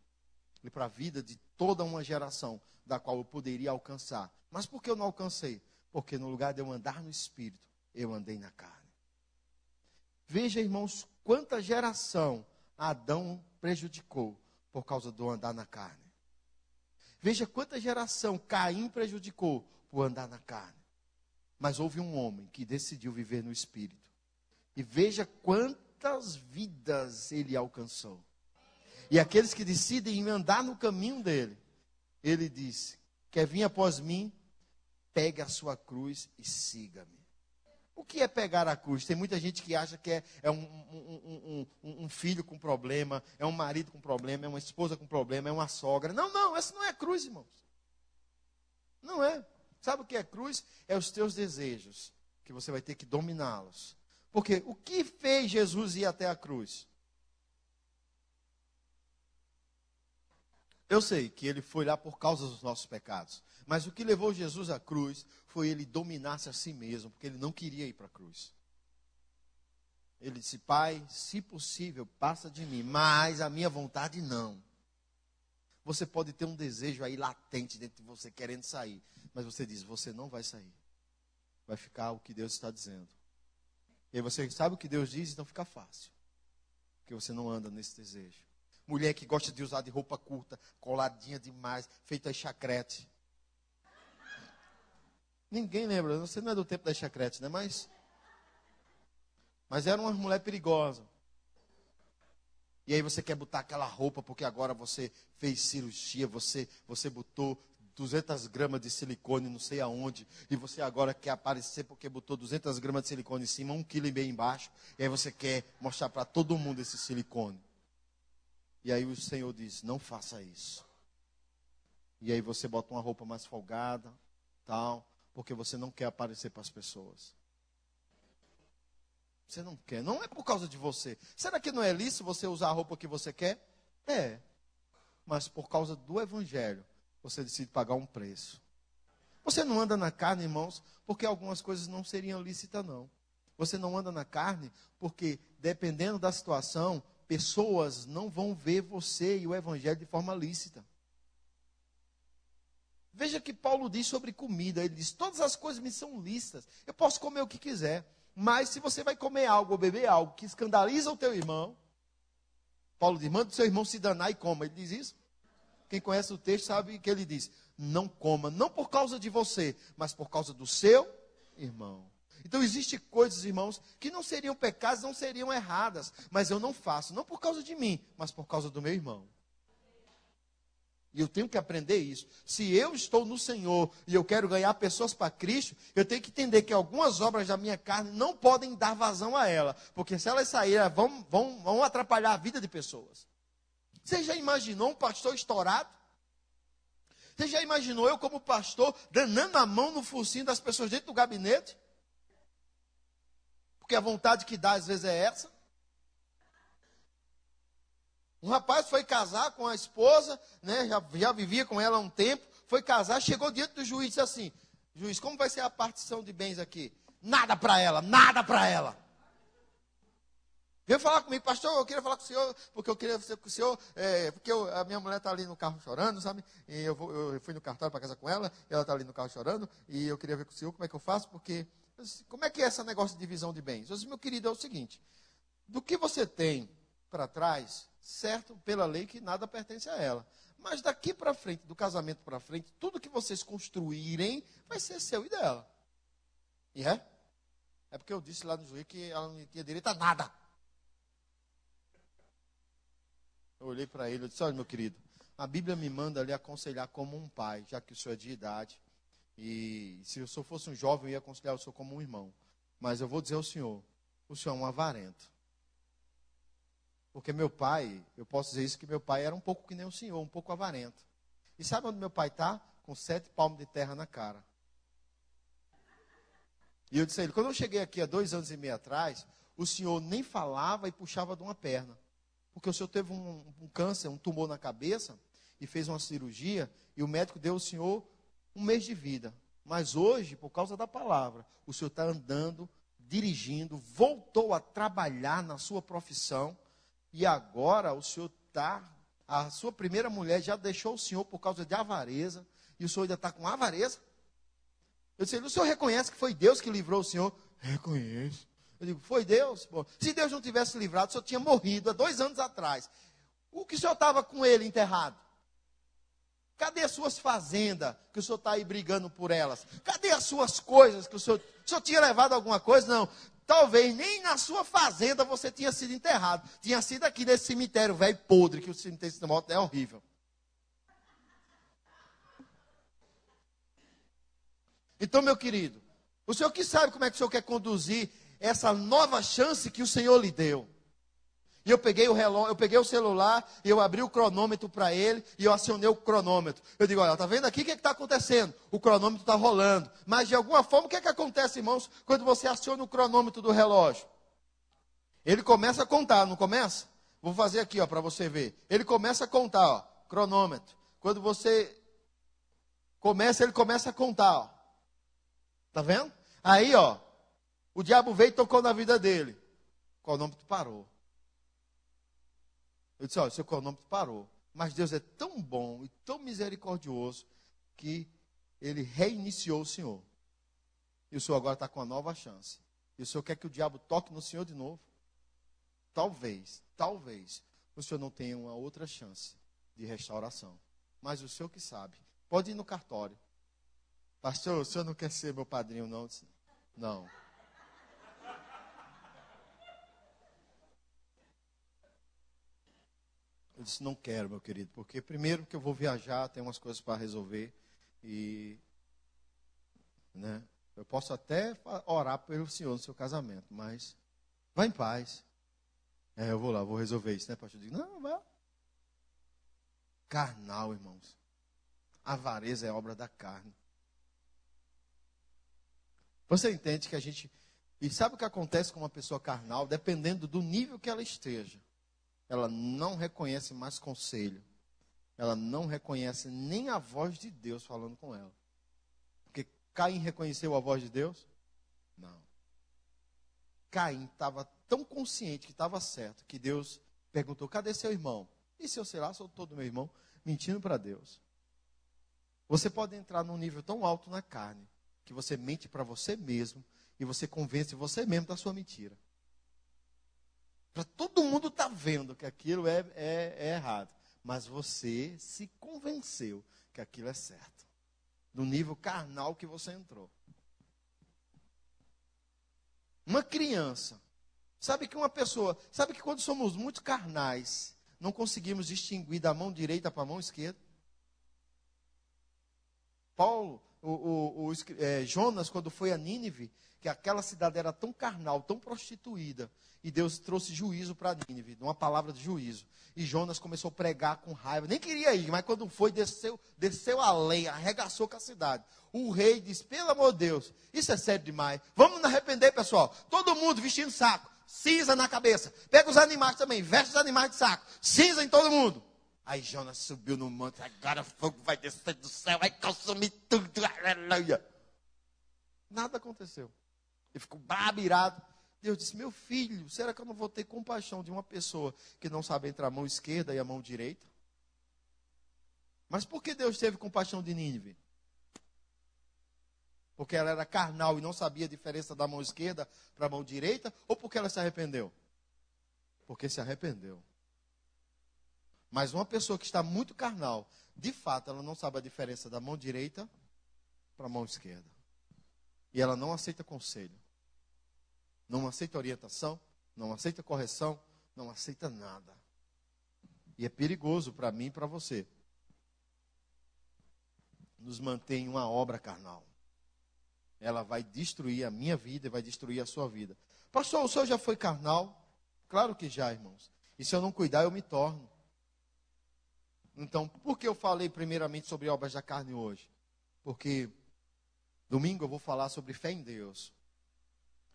E para a vida de toda uma geração da qual eu poderia alcançar. Mas por que eu não alcancei? Porque no lugar de eu andar no espírito, eu andei na carne. Veja, irmãos, quanta geração Adão prejudicou por causa do andar na carne. Veja quanta geração Caim prejudicou por andar na carne. Mas houve um homem que decidiu viver no espírito. E veja quantas vidas ele alcançou. E aqueles que decidem andar no caminho dele, ele disse, quer vir após mim? Pegue a sua cruz e siga-me. O que é pegar a cruz? Tem muita gente que acha que é um filho com problema, é um marido com problema, é uma esposa com problema, é uma sogra. Não, não, essa não é cruz, irmãos. Não é. Sabe o que é cruz? É os teus desejos, que você vai ter que dominá-los. Porque o que fez Jesus ir até a cruz? Eu sei que ele foi lá por causa dos nossos pecados. Mas o que levou Jesus à cruz foi ele dominar-se a si mesmo, porque ele não queria ir para a cruz. Ele disse, Pai, se possível, passa de mim, mas a minha vontade não. Você pode ter um desejo aí latente dentro de você, querendo sair. Mas você diz, você não vai sair. Vai ficar o que Deus está dizendo. E aí você sabe o que Deus diz, então fica fácil. Porque você não anda nesse desejo. Mulher que gosta de usar de roupa curta, coladinha demais, feita em chacrete. Ninguém lembra, você não é do tempo das chacretes, né? Mas era uma mulher perigosa. E aí você quer botar aquela roupa porque agora você fez cirurgia, você botou 200 gramas de silicone não sei aonde, e você agora quer aparecer porque botou 200 gramas de silicone em cima, 1,5 kg embaixo, e aí você quer mostrar para todo mundo esse silicone. E aí o Senhor diz, não faça isso. E aí você bota uma roupa mais folgada, tal, porque você não quer aparecer para as pessoas. Você não quer, não é por causa de você. Será que não é lícito você usar a roupa que você quer? É, mas por causa do Evangelho, você decide pagar um preço. Você não anda na carne, irmãos, porque algumas coisas não seriam lícitas, não. Você não anda na carne porque, dependendo da situação, pessoas não vão ver você e o Evangelho de forma lícita. Veja que Paulo diz sobre comida. Ele diz, todas as coisas me são lícitas. Eu posso comer o que quiser. Mas se você vai comer algo ou beber algo que escandaliza o teu irmão, Paulo diz, manda o seu irmão se danar e coma. Ele diz isso. quem conhece o texto sabe que ele diz: não coma, não por causa de você, mas por causa do seu irmão. Então, existem coisas, irmãos, que não seriam pecados, não seriam erradas, mas eu não faço, não por causa de mim, mas por causa do meu irmão. E eu tenho que aprender isso. Se eu estou no Senhor e eu quero ganhar pessoas para Cristo, eu tenho que entender que algumas obras da minha carne não podem dar vazão a ela, porque se elas saírem, vão atrapalhar a vida de pessoas. Você já imaginou um pastor estourado? Você já imaginou eu como pastor danando a mão no focinho das pessoas dentro do gabinete? Porque a vontade que dá às vezes é essa. Um rapaz foi casar com a esposa, né, já vivia com ela há um tempo, foi casar, chegou diante do juiz e disse assim: juiz, como vai ser a partição de bens aqui? Nada para ela, nada para ela. Veio falar comigo: pastor, eu queria falar com o senhor, porque eu queria ser com o senhor, a minha mulher está ali no carro chorando, sabe? E eu fui no cartório para casa com ela, e ela está ali no carro chorando, e eu queria ver com o senhor como é que eu faço, porque, como é que é esse negócio de divisão de bens? Eu disse: meu querido, é o seguinte, do que você tem para trás, certo, pela lei que nada pertence a ela. Mas daqui para frente, do casamento para frente, tudo que vocês construírem vai ser seu e dela. E é? É porque eu disse lá no juiz que ela não tinha direito a nada. Eu olhei para ele e disse: olha, meu querido, a Bíblia me manda lhe aconselhar como um pai, já que o senhor é de idade. E se eu só fosse um jovem, eu ia aconselhar o senhor como um irmão. Mas eu vou dizer ao senhor: o senhor é um avarento. Porque meu pai, eu posso dizer isso, que meu pai era um pouco que nem o senhor, um pouco avarento. E sabe onde meu pai está? Com 7 palmos de terra na cara. E eu disse a ele: quando eu cheguei aqui há 2 anos e meio atrás, o senhor nem falava e puxava de uma perna. Porque o senhor teve um câncer, um tumor na cabeça, e fez uma cirurgia, e o médico deu ao senhor 1 mês de vida. Mas hoje, por causa da palavra, o senhor está andando, dirigindo, voltou a trabalhar na sua profissão. E agora o senhor está, a sua primeira mulher já deixou o senhor por causa de avareza, e o senhor ainda está com avareza? Eu disse: o senhor reconhece que foi Deus que livrou o senhor? Reconheço. Eu digo: foi Deus? Bom, se Deus não tivesse livrado, o senhor tinha morrido há 2 anos atrás. O que o senhor estava com ele enterrado? Cadê as suas fazendas, que o senhor está aí brigando por elas? Cadê as suas coisas, que o senhor tinha levado alguma coisa? Não. Talvez nem na sua fazenda você tinha sido enterrado. Tinha sido aqui nesse cemitério velho podre, que o cemitério de morte é horrível. Então, meu querido, o senhor que sabe como é que o senhor quer conduzir essa nova chance que o Senhor lhe deu. E eu peguei o relógio, eu peguei o celular, e eu abri o cronômetro para ele, e eu acionei o cronômetro. Eu digo: olha, está vendo aqui o que está acontecendo? O cronômetro está rolando. Mas de alguma forma, o que acontece, irmãos, quando você aciona o cronômetro do relógio? Ele começa a contar, não começa? Vou fazer aqui, ó, para você ver. Ele começa a contar, ó, cronômetro. Quando você começa, ele começa a contar, ó. Tá vendo? Aí, ó, o diabo veio e tocou na vida dele. O cronômetro parou. Eu disse: olha, seu cronômetro parou. Mas Deus é tão bom e tão misericordioso que ele reiniciou o senhor. E o senhor agora está com uma nova chance. E o senhor quer que o diabo toque no senhor de novo? Talvez o senhor não tenha uma outra chance de restauração. Mas o senhor que sabe. Pode ir no cartório. Pastor, o senhor não quer ser meu padrinho, não? Não. Eu disse: não quero, meu querido, porque primeiro que eu vou viajar, tenho umas coisas para resolver, e né, eu posso até orar pelo senhor no seu casamento, mas vá em paz. Eu vou lá, vou resolver isso, né, pastor? Eu digo: não, vá. Carnal, irmãos. Avareza é obra da carne. Você entende que a gente... E sabe o que acontece com uma pessoa carnal? Dependendo do nível que ela esteja, ela não reconhece mais conselho. Ela não reconhece nem a voz de Deus falando com ela. Porque Caim reconheceu a voz de Deus? Não. Caim estava tão consciente que estava certo, que Deus perguntou: cadê seu irmão? E se eu, sei lá, sou todo meu irmão, mentindo para Deus. Você pode entrar num nível tão alto na carne, que você mente para você mesmo, e você convence você mesmo da sua mentira. Para todo mundo estar vendo que aquilo é errado. mas você se convenceu que aquilo é certo. Do nível carnal que você entrou. Uma criança, sabe que quando somos muito carnais, não conseguimos distinguir da mão direita para a mão esquerda? Jonas, quando foi a Nínive, que aquela cidade era tão carnal, tão prostituída, e Deus trouxe juízo para Nínive, uma palavra de juízo. E Jonas começou a pregar com raiva, nem queria ir, mas quando foi, desceu a lei, arregaçou com a cidade. O rei disse, pelo amor de Deus, isso é sério demais, vamos nos arrepender, pessoal. Todo mundo vestindo saco, cinza na cabeça, pega os animais também, veste os animais de saco, cinza em todo mundo. Aí Jonas subiu no monte, agora o fogo vai descer do céu, vai consumir tudo, aleluia. Nada aconteceu. Ele ficou brabo, irado. Deus disse, meu filho, será que eu não vou ter compaixão de uma pessoa que não sabe entre a mão esquerda e a mão direita? Mas por que Deus teve compaixão de Nínive? Porque ela era carnal e não sabia a diferença da mão esquerda para a mão direita? Ou porque ela se arrependeu? Porque se arrependeu. Mas uma pessoa que está muito carnal, de fato, ela não sabe a diferença da mão direita para a mão esquerda. E ela não aceita conselho. Não aceita orientação, não aceita correção, não aceita nada. E é perigoso para mim e para você. Nos mantém em uma obra carnal. Ela vai destruir a minha vida e vai destruir a sua vida. Pastor, o senhor já foi carnal? Claro que já, irmãos. E se eu não cuidar, eu me torno. Então, por que eu falei primeiramente sobre obras da carne hoje? Porque domingo eu vou falar sobre fé em Deus.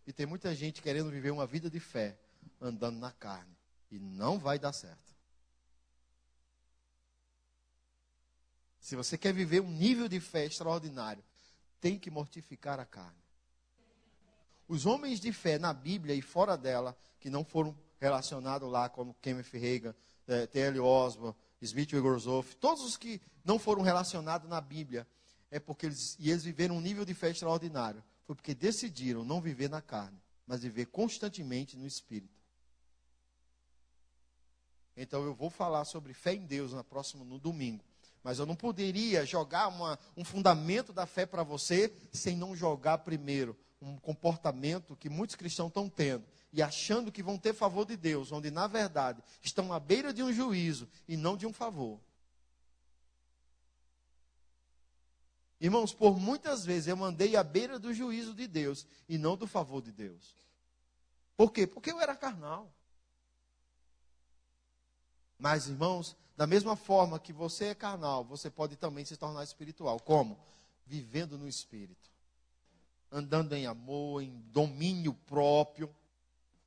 E tem muita gente querendo viver uma vida de fé, andando na carne. E não vai dar certo. Se você quer viver um nível de fé extraordinário, tem que mortificar a carne. Os homens de fé na Bíblia e fora dela, que não foram relacionados lá, como Kenneth Hagin, T.L. Osborne, Smith Wigglesworth, todos os que não foram relacionados na Bíblia, é porque eles viveram um nível de fé extraordinário. Foi porque decidiram não viver na carne, mas viver constantemente no Espírito. Então eu vou falar sobre fé em Deus no domingo. Mas eu não poderia jogar um fundamento da fé para você sem não jogar primeiro um comportamento que muitos cristãos estão tendo e achando que vão ter favor de Deus, onde na verdade estão à beira de um juízo e não de um favor. Irmãos, por muitas vezes eu andei à beira do juízo de Deus e não do favor de Deus. Por quê? Porque eu era carnal. Mas, irmãos, da mesma forma que você é carnal, você pode também se tornar espiritual. Como? Vivendo no Espírito. Andando em amor, em domínio próprio.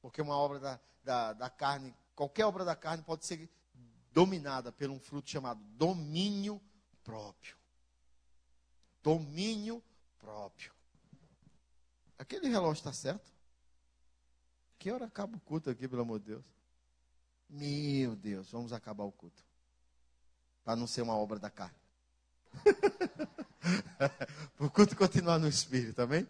Porque uma obra da carne, qualquer obra da carne pode ser dominada por um fruto chamado domínio próprio. Domínio próprio. Aquele relógio está certo? Que hora acaba o culto aqui, pelo amor de Deus? Meu Deus, vamos acabar o culto. Para não ser uma obra da carne. Para o culto continuar no Espírito, amém?